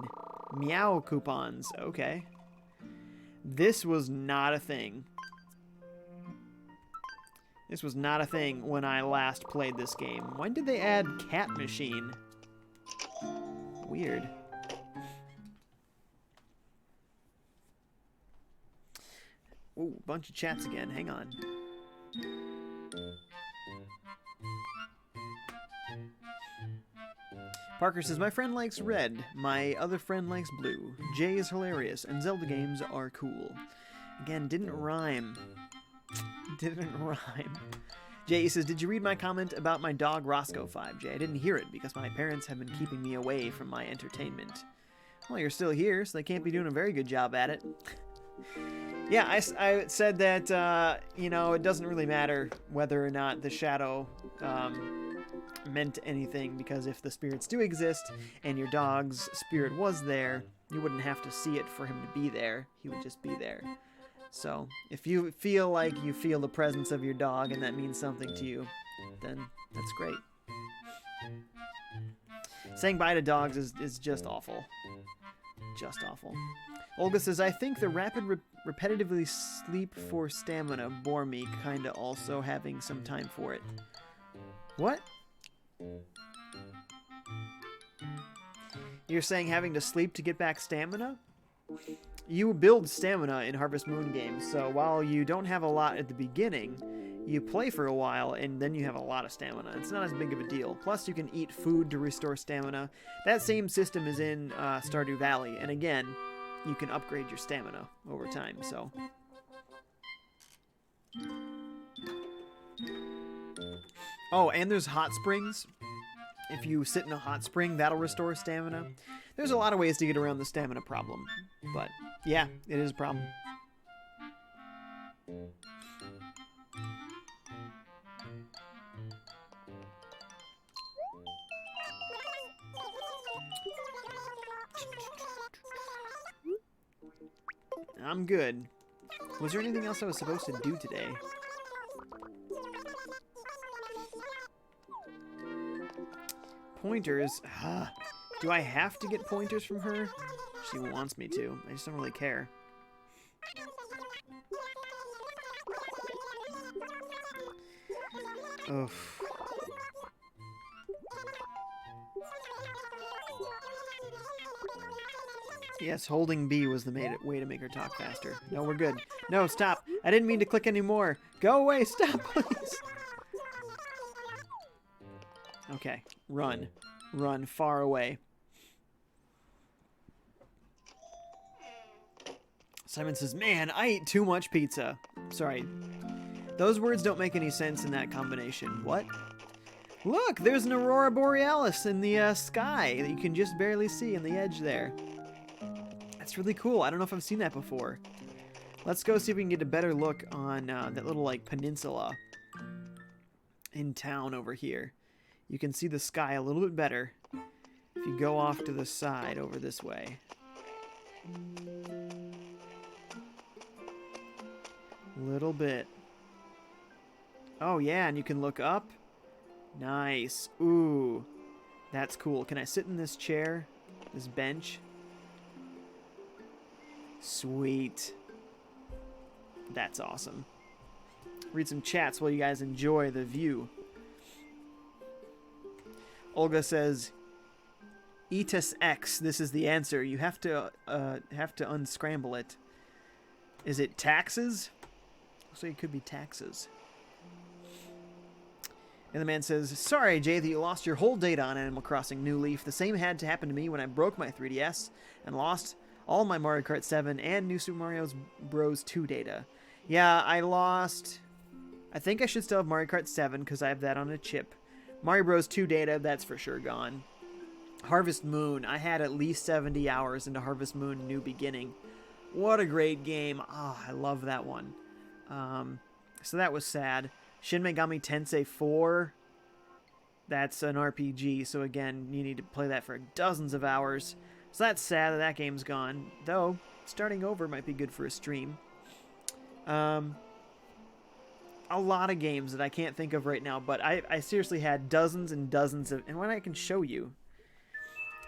Meow coupons. Okay. This was not a thing. This was not a thing when I last played this game. When did they add cat machine? Weird. Ooh, bunch of chats again. Hang on. Parker says, my friend likes red. My other friend likes blue. Jay is hilarious, and Zelda games are cool. Again, didn't rhyme. Didn't rhyme. Jay says, did you read my comment about my dog Roscoe 5J? I didn't hear it because my parents have been keeping me away from my entertainment. Well, you're still here, so they can't be doing a very good job at it. Yeah, I said that, you know, it doesn't really matter whether or not the shadow meant anything, because if the spirits do exist and your dog's spirit was there, you wouldn't have to see it for him to be there. He would just be there. So, if you feel like you feel the presence of your dog and that means something to you, then that's great. Saying bye to dogs is just awful. Just awful. Olga says, I think the rapid repetitively sleep for stamina bore me, kinda also having some time for it. What? You're saying having to sleep to get back stamina? You build stamina in Harvest Moon games, so while you don't have a lot at the beginning, you play for a while and then you have a lot of stamina. It's not as big of a deal. Plus, you can eat food to restore stamina. That same system is in Stardew Valley, and again, you can upgrade your stamina over time, so... Oh, and there's hot springs. If you sit in a hot spring, that'll restore stamina. There's a lot of ways to get around the stamina problem. But, yeah, it is a problem. I'm good. Was there anything else I was supposed to do today? Pointers. Do I have to get pointers from her? she wants me to. I just don't really care. Oof. Yes, holding B was the way to make her talk faster. No, we're good. No, stop. I didn't mean to click anymore. Go away. Stop, please. Okay. Run. Run far away. Simon says, man, I ate too much pizza. Sorry. Those words don't make any sense in that combination. What? Look, there's an aurora borealis in the sky that you can just barely see in the edge there. That's really cool. I don't know if I've seen that before. Let's go see if we can get a better look on that little, like, peninsula in town over here. You can see the sky a little bit better if you go off to the side over this way. Little bit. Oh, yeah, and you can look up. Nice. Ooh, that's cool. Can I sit in this chair? This bench? Sweet. That's awesome. Read some chats while you guys enjoy the view. Olga says, Etus X, this is the answer. You have to unscramble it. Is it taxes? So it could be taxes. And the man says, sorry, Jay, that you lost your whole data on Animal Crossing New Leaf. The same had to happen to me when I broke my 3DS and lost all my Mario Kart 7 and New Super Mario Bros. 2 data. Yeah, I lost... I think I should still have Mario Kart 7 because I have that on a chip. Mario Bros. 2 data, that's for sure gone. Harvest Moon. I had at least 70 hours into Harvest Moon New Beginning. What a great game. Ah, I love that one. So that was sad. Shin Megami Tensei 4. That's an RPG, so again, you need to play that for dozens of hours. So that's sad that that game's gone. Though, starting over might be good for a stream. A lot of games that I can't think of right now, but I seriously had dozens and dozens of... And when I can show you.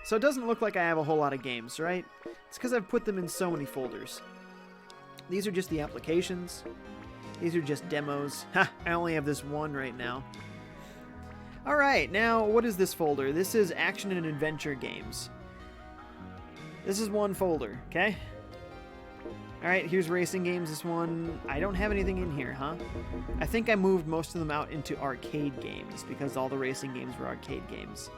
So it doesn't look like I have a whole lot of games, right? It's because I've put them in so many folders. These are just the applications. These are just demos. Ha! I only have this one right now. Alright, now what is this folder? This is action and adventure games. This is one folder, okay? Alright, here's racing games. This one, I don't have anything in here, huh? I think I moved most of them out into arcade games because all the racing games were arcade games.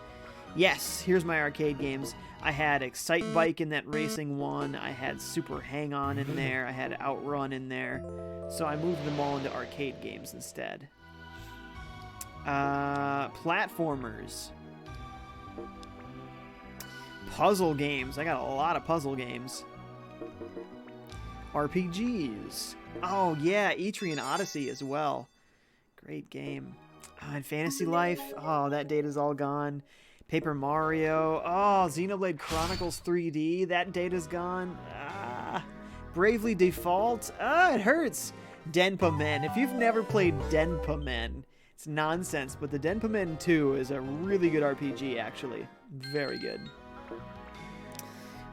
Yes, here's my arcade games. I had Excite Bike in that racing one. I had Super Hang-On in there. I had Outrun in there. So I moved them all into arcade games instead. Platformers. Puzzle games. I got a lot of puzzle games. RPGs. Oh, yeah, Etrian Odyssey as well. Great game. And Fantasy Life. Oh, that data's all gone. Paper Mario. Oh, Xenoblade Chronicles 3D. That data's gone. Bravely Default. It hurts. Denpa Men. If you've never played Denpa Men, it's nonsense, but the Denpa Men 2 is a really good RPG, actually. Very good.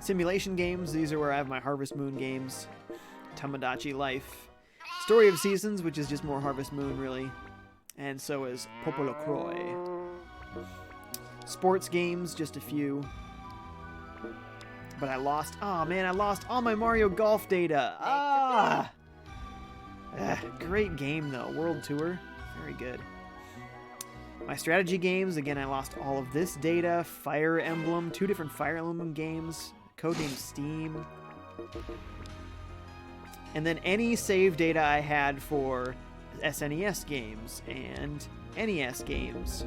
Simulation games. These are where I have my Harvest Moon games. Tomodachi Life. Story of Seasons, which is just more Harvest Moon, really. And so is Popolo Croix. Sports games, just a few. But I lost... Oh, man, I lost all my Mario Golf data. Great game, though. World Tour. Very good. My strategy games, again, I lost all of this data. Fire Emblem, 2 different Fire Emblem games. Codename Steam. And then any save data I had for SNES games and NES games.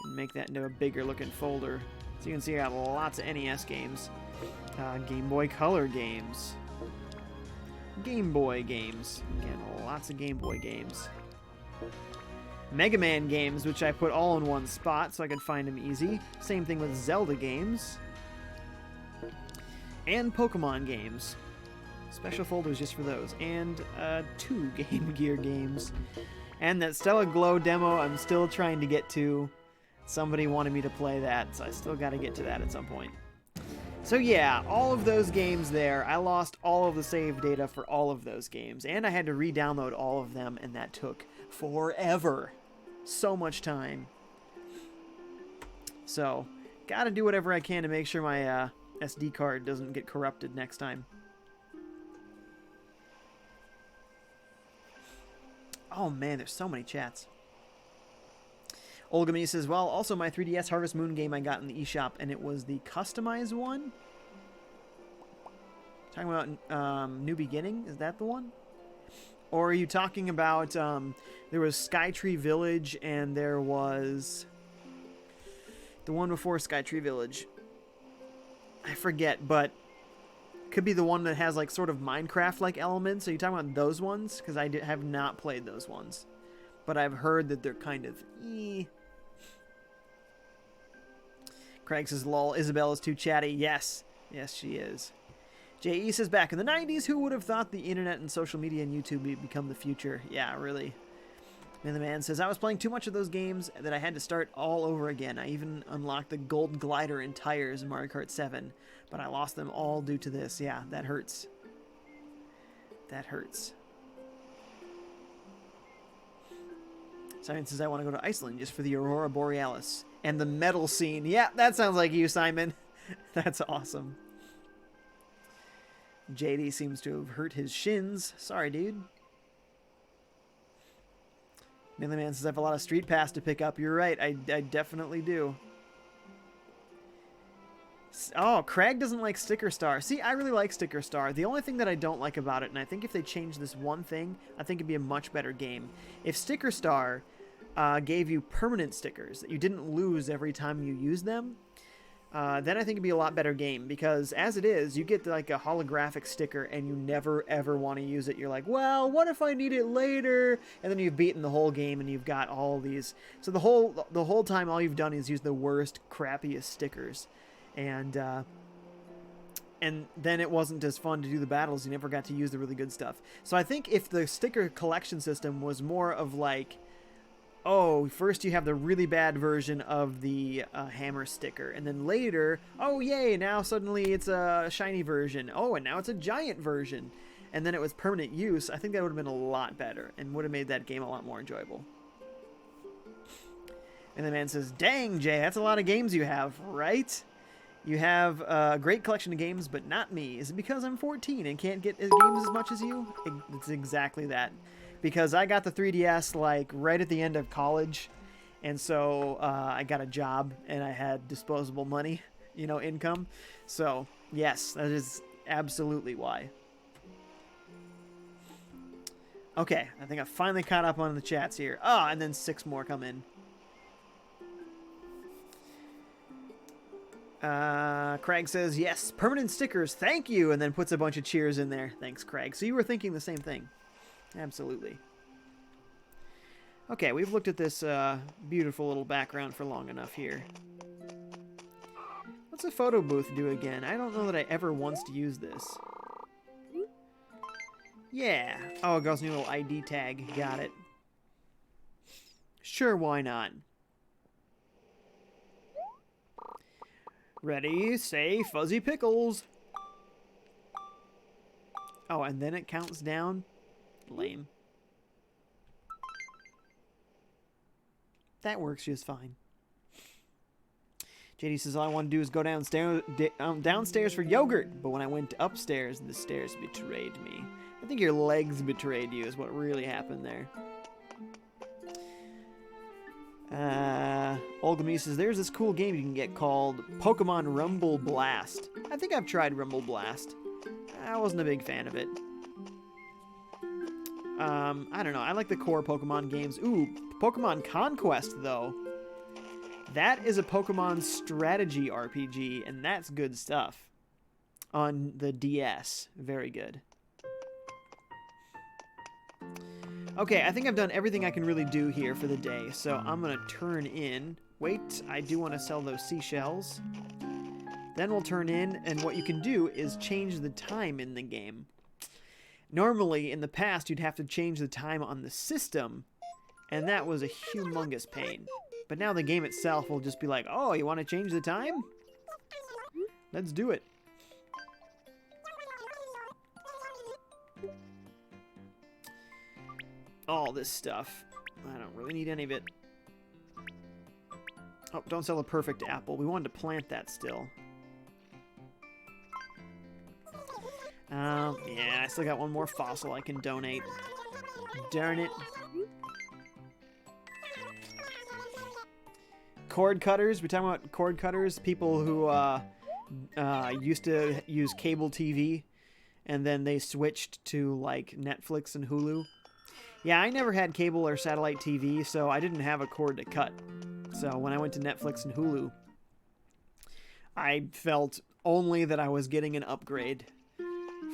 Can make that into a bigger looking folder. So you can see I got lots of NES games. Game Boy Color games. Game Boy games. Again, lots of Game Boy games. Mega Man games, which I put all in one spot so I could find them easy. Same thing with Zelda games. And Pokemon games. Special folders just for those. And 2 Game Gear games. And that Stella Glow demo I'm still trying to get to. Somebody wanted me to play that, so I still got to get to that at some point. So yeah, all of those games there, I lost all of the save data for all of those games, and I had to re-download all of them, and that took forever. So much time. So, gotta do whatever I can to make sure my SD card doesn't get corrupted next time. Oh man, there's so many chats. Olga Me says, well, also my 3DS Harvest Moon game I got in the eShop, and it was the customized one? Talking about New Beginning? Is that the one? Or are you talking about, there was Skytree Village, and there was the one before Skytree Village. I forget, but could be the one that has, like, sort of Minecraft-like elements. Are you talking about those ones? Because I have not played those ones. But I've heard that they're kind of Craig says, lol, Isabel is too chatty. Yes. Yes, she is. J.E. says, back in the 90s, who would have thought the internet and social media and YouTube would become the future? Yeah, really. And the man says, I was playing too much of those games that I had to start all over again. I even unlocked the gold glider and tires in Mario Kart 7, but I lost them all due to this. Yeah, that hurts. That hurts. Simon says, I want to go to Iceland just for the Aurora Borealis and the metal scene. Yeah, that sounds like you, Simon. That's awesome. JD seems to have hurt his shins. Sorry, dude. Manly Man says, I have a lot of Street Pass to pick up. You're right. I definitely do. Oh, Craig doesn't like Sticker Star. See, I really like Sticker Star. The only thing that I don't like about it, and I think if they changed this one thing, I think it'd be a much better game. If Sticker Star gave you permanent stickers that you didn't lose every time you use them, then I think it'd be a lot better game, because as it is, you get like a holographic sticker and you never ever want to use it. You're like, well, what if I need it later? And then you've beaten the whole game and you've got all these. So the whole time all you've done is use the worst, crappiest stickers. And then it wasn't as fun to do the battles. You never got to use the really good stuff. So I think if the sticker collection system was more of like, oh, first you have the really bad version of the hammer sticker, and then later, oh yay, now suddenly it's a shiny version. Oh, and now it's a giant version. And then it was permanent use. I think that would have been a lot better and would have made that game a lot more enjoyable. And the man says, dang, Jay, that's a lot of games you have, right? You have a great collection of games, but not me. Is it because I'm 14 and can't get games as much as you? It's exactly that. Because I got the 3DS like right at the end of college, and so I got a job and I had disposable money, income. So yes, that is absolutely why. Okay, I think I finally caught up on the chats here. Oh, and then 6 more come in. Craig says, yes, permanent stickers, thank you, and then puts a bunch of cheers in there. Thanks, Craig. So you were thinking the same thing. Absolutely. Okay, we've looked at this beautiful little background for long enough here. What's a photo booth do again? I don't know that I ever once used this. Yeah. Oh, a girl's new little ID tag. Got it. Sure, why not? Ready, say, Fuzzy Pickles. Oh, and then it counts down? Lame. That works just fine. JD says, all I want to do is go downstairs for yogurt, but when I went upstairs, the stairs betrayed me. I think your legs betrayed you is what really happened there. Olgamy says, there's this cool game you can get called Pokemon Rumble Blast. I think I've tried Rumble Blast. I wasn't a big fan of it. I don't know. I like the core Pokemon games. Ooh, Pokemon Conquest, though. That is a Pokemon strategy RPG, and that's good stuff. On the DS. Very good. Okay, I think I've done everything I can really do here for the day, so I'm going to turn in. Wait, I do want to sell those seashells. Then we'll turn in, and what you can do is change the time in the game. Normally, in the past, you'd have to change the time on the system, and that was a humongous pain. But now the game itself will just be like, oh, you want to change the time? Let's do it. all this stuff. I don't really need any of it. Oh, don't sell a perfect apple. We wanted to plant that still. Yeah, I still got one more fossil I can donate. Darn it. Cord cutters. We're talking about cord cutters. People who used to use cable TV, and then they switched to like Netflix and Hulu. Yeah, I never had cable or satellite TV, so I didn't have a cord to cut. So when I went to Netflix and Hulu, I felt only that I was getting an upgrade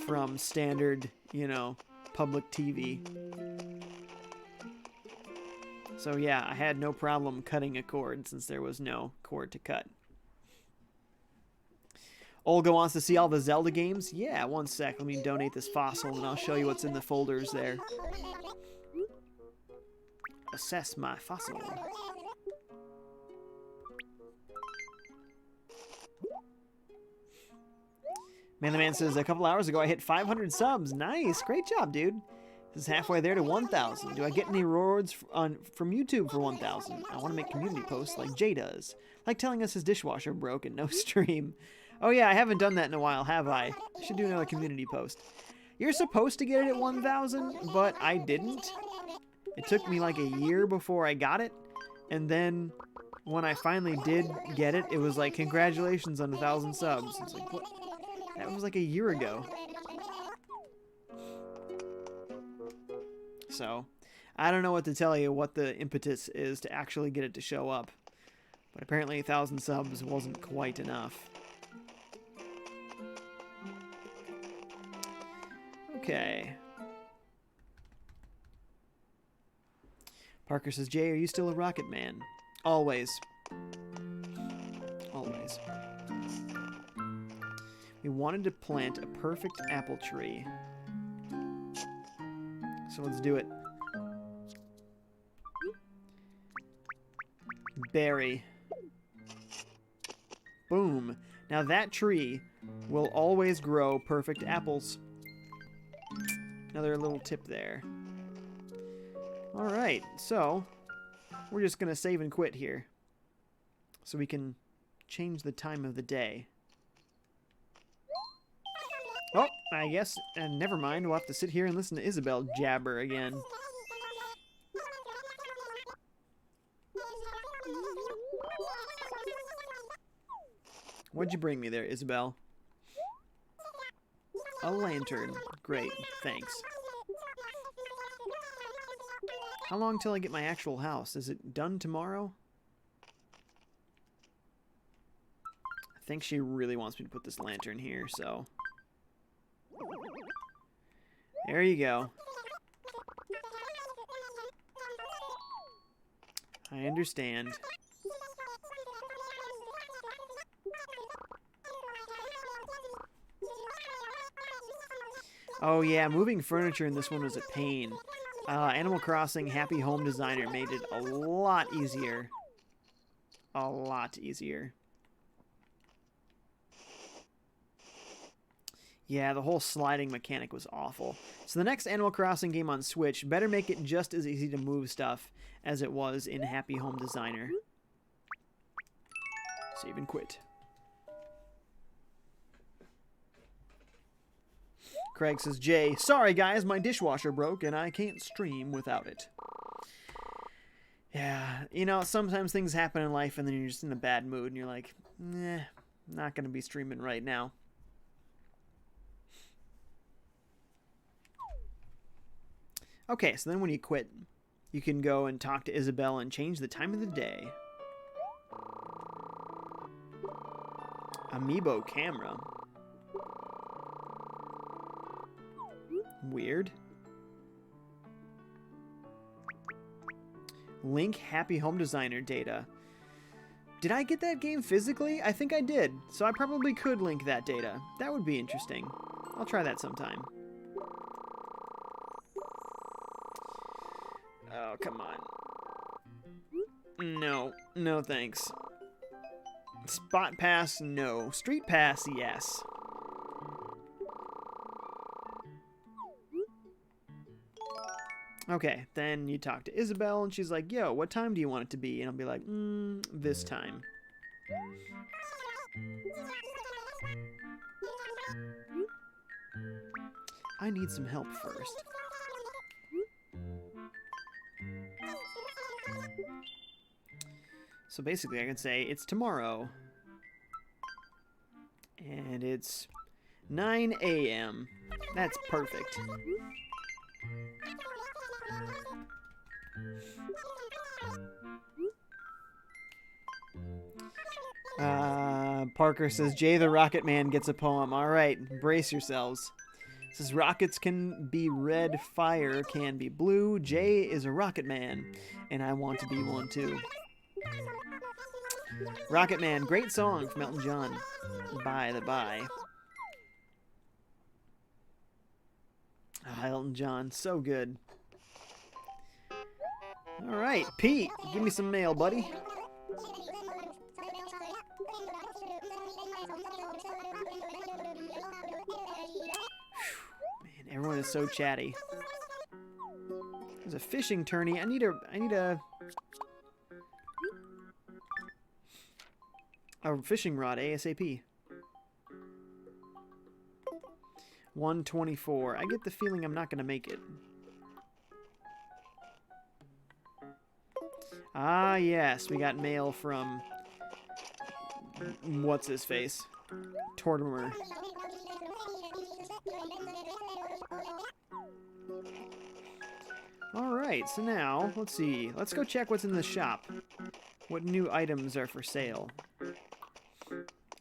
from standard, you know, public TV. So yeah, I had no problem cutting a cord since there was no cord to cut. Olga wants to see all the Zelda games? Yeah, one sec. Let me donate this fossil and I'll show you what's in the folders there. Assess my fossil. Man the Man says, a couple hours ago I hit 500 subs. Nice. Great job, dude. This is halfway there to 1,000. Do I get any rewards from YouTube for 1,000? I want to make community posts like Jay does. Like telling us his dishwasher broke and no stream. Oh yeah, I haven't done that in a while, have I? I should do another community post. You're supposed to get it at 1,000, but I didn't. It took me like a year before I got it. And then when I finally did get it, it was like, congratulations on 1,000 subs. It's like, what? That was like a year ago. So, I don't know what to tell you what the impetus is to actually get it to show up. But apparently 1,000 subs wasn't quite enough. Okay. Parker says, Jay, are you still a rocket man? Always. Always. We wanted to plant a perfect apple tree. So let's do it. Berry. Boom. Now that tree will always grow perfect apples. Another little tip there. Alright, so we're just going to save and quit here. So we can change the time of the day. Oh, I guess, and never mind, we'll have to sit here and listen to Isabelle jabber again. What'd you bring me there, Isabelle? A lantern. Great, thanks. How long till I get my actual house? Is it done tomorrow? I think she really wants me to put this lantern here, so... There you go. I understand. Oh yeah, moving furniture in this one was a pain. Animal Crossing Happy Home Designer made it a lot easier. A lot easier. Yeah, the whole sliding mechanic was awful. So the next Animal Crossing game on Switch better make it just as easy to move stuff as it was in Happy Home Designer. Save and quit. Craig says, Jay, sorry guys, my dishwasher broke and I can't stream without it. Yeah, you know, sometimes things happen in life and then you're just in a bad mood and you're like, nah, not going to be streaming right now. Okay, so then when you quit, you can go and talk to Isabelle and change the time of the day. Amiibo camera. Weird. Link Happy Home Designer data. Did I get that game physically? I think I did, so I probably could link that data. That would be interesting. I'll try that sometime. Oh, come on. No. No, thanks. Spot Pass, no. Street Pass, yes. Okay, then you talk to Isabel, and she's like, yo, what time do you want it to be? And I'll be like, this time. I need some help first. So basically, I can say, it's tomorrow. And it's 9 a.m. That's perfect. Parker says, Jay the Rocket Man gets a poem. All right, brace yourselves. It says, rockets can be red, fire can be blue. Jay is a rocket man, and I want to be one too. Rocket Man, great song from Elton John. By the by. Elton John, so good. All right, Pete, give me some mail, buddy. Man, everyone is so chatty. There's a fishing tourney. I need a fishing rod ASAP. 124. I get the feeling I'm not going to make it. Ah, yes. We got mail from... What's-his-face? Tortimer. Alright, so now, let's see. Let's go check what's in the shop. What new items are for sale.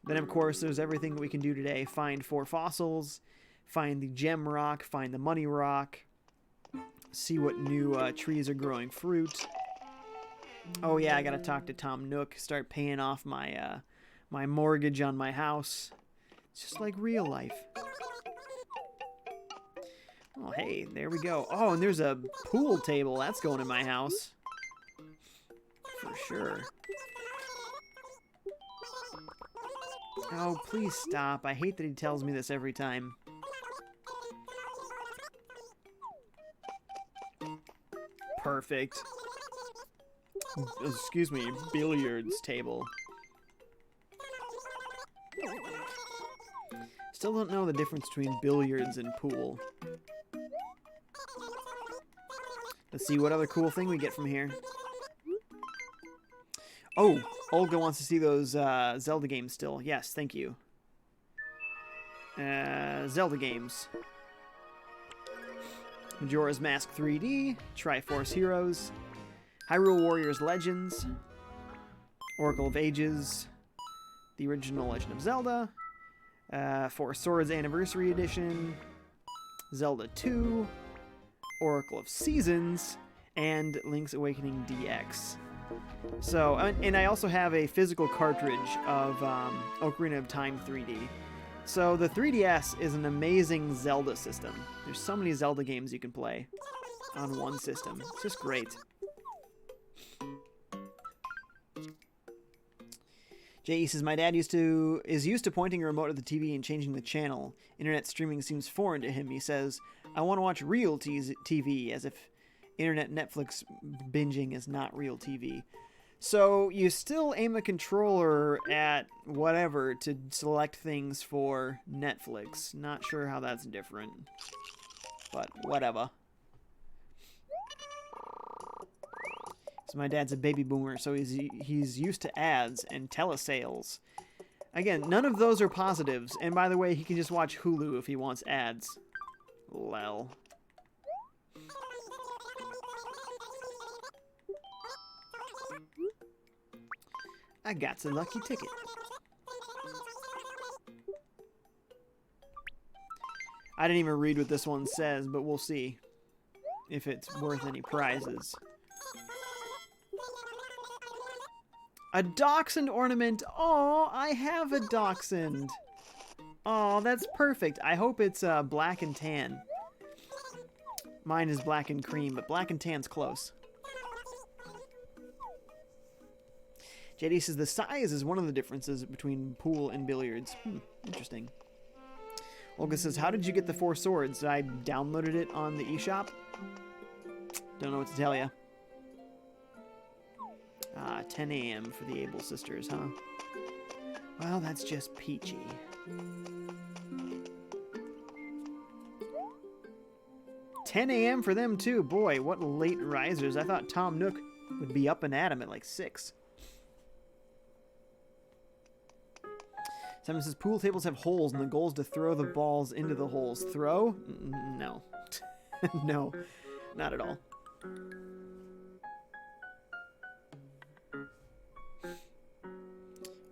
Then, of course, there's everything we can do today. Find 4 fossils. Find the gem rock. Find the money rock. See what new trees are growing fruit. Oh yeah, I gotta talk to Tom Nook. Start paying off my my mortgage on my house. It's just like real life. Oh hey, there we go. Oh, and there's a pool table. That's going in my house. For sure. Oh, please stop. I hate that he tells me this every time. Perfect. Excuse me, billiards table. Still don't know the difference between billiards and pool. Let's see what other cool thing we get from here. Oh, Olga wants to see those Zelda games still. Yes, thank you. Zelda games. Majora's Mask 3D, Triforce Heroes, Hyrule Warriors Legends, Oracle of Ages, the original Legend of Zelda, Four Swords Anniversary Edition, Zelda 2, Oracle of Seasons, and Link's Awakening DX. So, and I also have a physical cartridge of Ocarina of Time 3D. So the 3DS is an amazing Zelda system. There's so many Zelda games you can play on one system. It's just great. J.E. says, my dad is used to pointing a remote at the TV and changing the channel. Internet streaming seems foreign to him. He says, I want to watch real TV, as if internet Netflix binging is not real TV. So you still aim a controller at whatever to select things for Netflix. Not sure how that's different, but whatever. So my dad's a baby boomer, so he's used to ads and telesales. Again, none of those are positives. And by the way, he can just watch Hulu if he wants ads. Lol. I got a lucky ticket. I didn't even read what this one says, but we'll see if it's worth any prizes. A dachshund ornament. Oh, I have a dachshund. Oh, that's perfect. I hope it's black and tan. Mine is black and cream, but black and tan's close. JD says the size is one of the differences between pool and billiards. Interesting. Olga says, how did you get the 4 swords? I downloaded it on the eShop. Don't know what to tell you. 10 a.m. for the Able sisters, huh? Well, that's just peachy. $10 a.m. for them, too. Boy, what late risers. I thought Tom Nook would be up and at 'em at like 6. Simon says, pool tables have holes, and the goal is to throw the balls into the holes. Throw? No. No, not at all.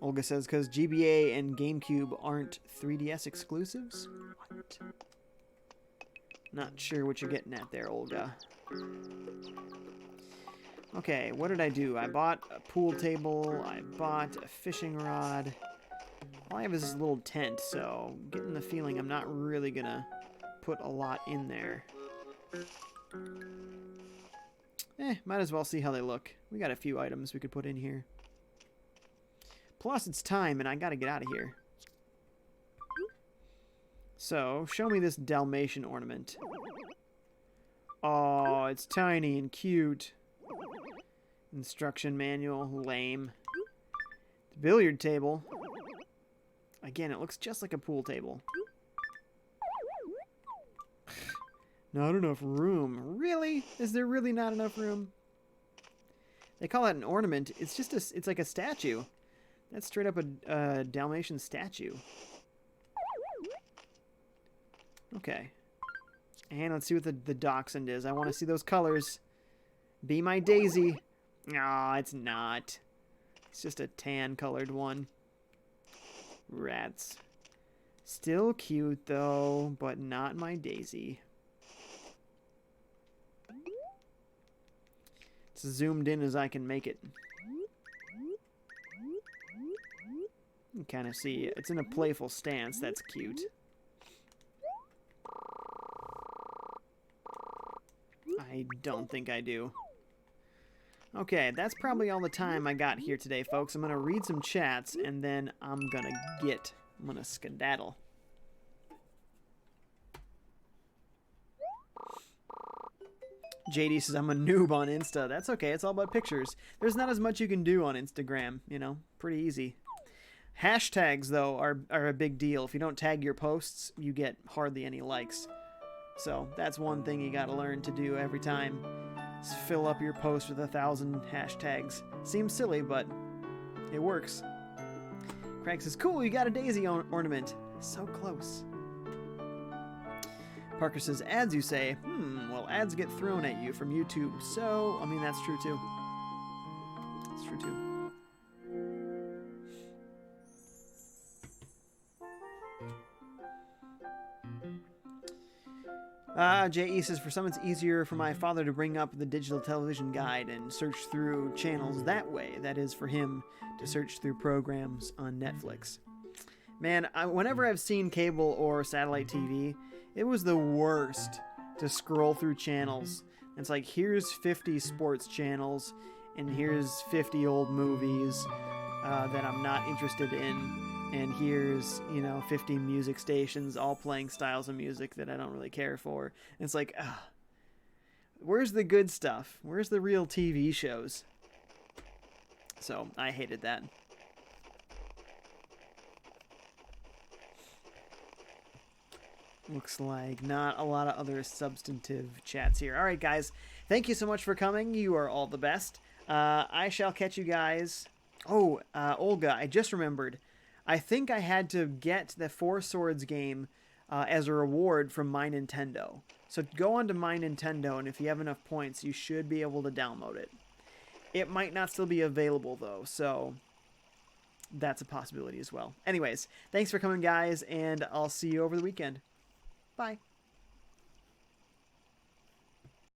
Olga says, because GBA and GameCube aren't 3DS exclusives? What? Not sure what you're getting at there, Olga. Okay, what did I do? I bought a pool table, I bought a fishing rod. All I have is this little tent, so getting the feeling I'm not really gonna put a lot in there. Might as well see how they look. We got a few items we could put in here. Plus, it's time, and I gotta get out of here. So, show me this Dalmatian ornament. Oh, it's tiny and cute. Instruction manual, lame. The billiard table. Again, it looks just like a pool table. Not enough room. Really? Is there really not enough room? They call it an ornament. It's just it's like a statue. That's straight up a Dalmatian statue. Okay. And let's see what the dachshund is. I want to see those colors. Be my daisy. Aw, it's not. It's just a tan-colored one. Rats. Still cute, though, but not my daisy. It's as zoomed in as I can make it. You can kind of see it's in a playful stance. That's cute. I don't think I do. Okay, that's probably all the time I got here today, folks. I'm going to read some chats, and then I'm going to skedaddle. JD says, I'm a noob on Insta. That's okay. It's all about pictures. There's not as much you can do on Instagram, you know. Pretty easy. Hashtags, though, are a big deal. If you don't tag your posts, you get hardly any likes. So that's one thing you got to learn to do every time. Is fill up your post with 1,000 hashtags. Seems silly, but it works. Craig says, cool, you got a daisy ornament. So close. Parker says, ads, you say? Well, ads get thrown at you from YouTube, so, I mean, that's true, too. That's true, too. J.E. says, for some it's easier for my father to bring up the digital television guide and search through channels that way. That is for him to search through programs on Netflix. Man, whenever I've seen cable or satellite TV, it was the worst to scroll through channels. It's like, here's 50 sports channels, and here's 50 old movies that I'm not interested in. And here's, 50 music stations all playing styles of music that I don't really care for. And it's like, where's the good stuff? Where's the real TV shows? So, I hated that. Looks like not a lot of other substantive chats here. All right, guys. Thank you so much for coming. You are all the best. I shall catch you guys. Oh, Olga, I just remembered. I think I had to get the Four Swords game as a reward from My Nintendo. So go onto My Nintendo, and if you have enough points, you should be able to download it. It might not still be available, though, so that's a possibility as well. Anyways, thanks for coming, guys, and I'll see you over the weekend. Bye.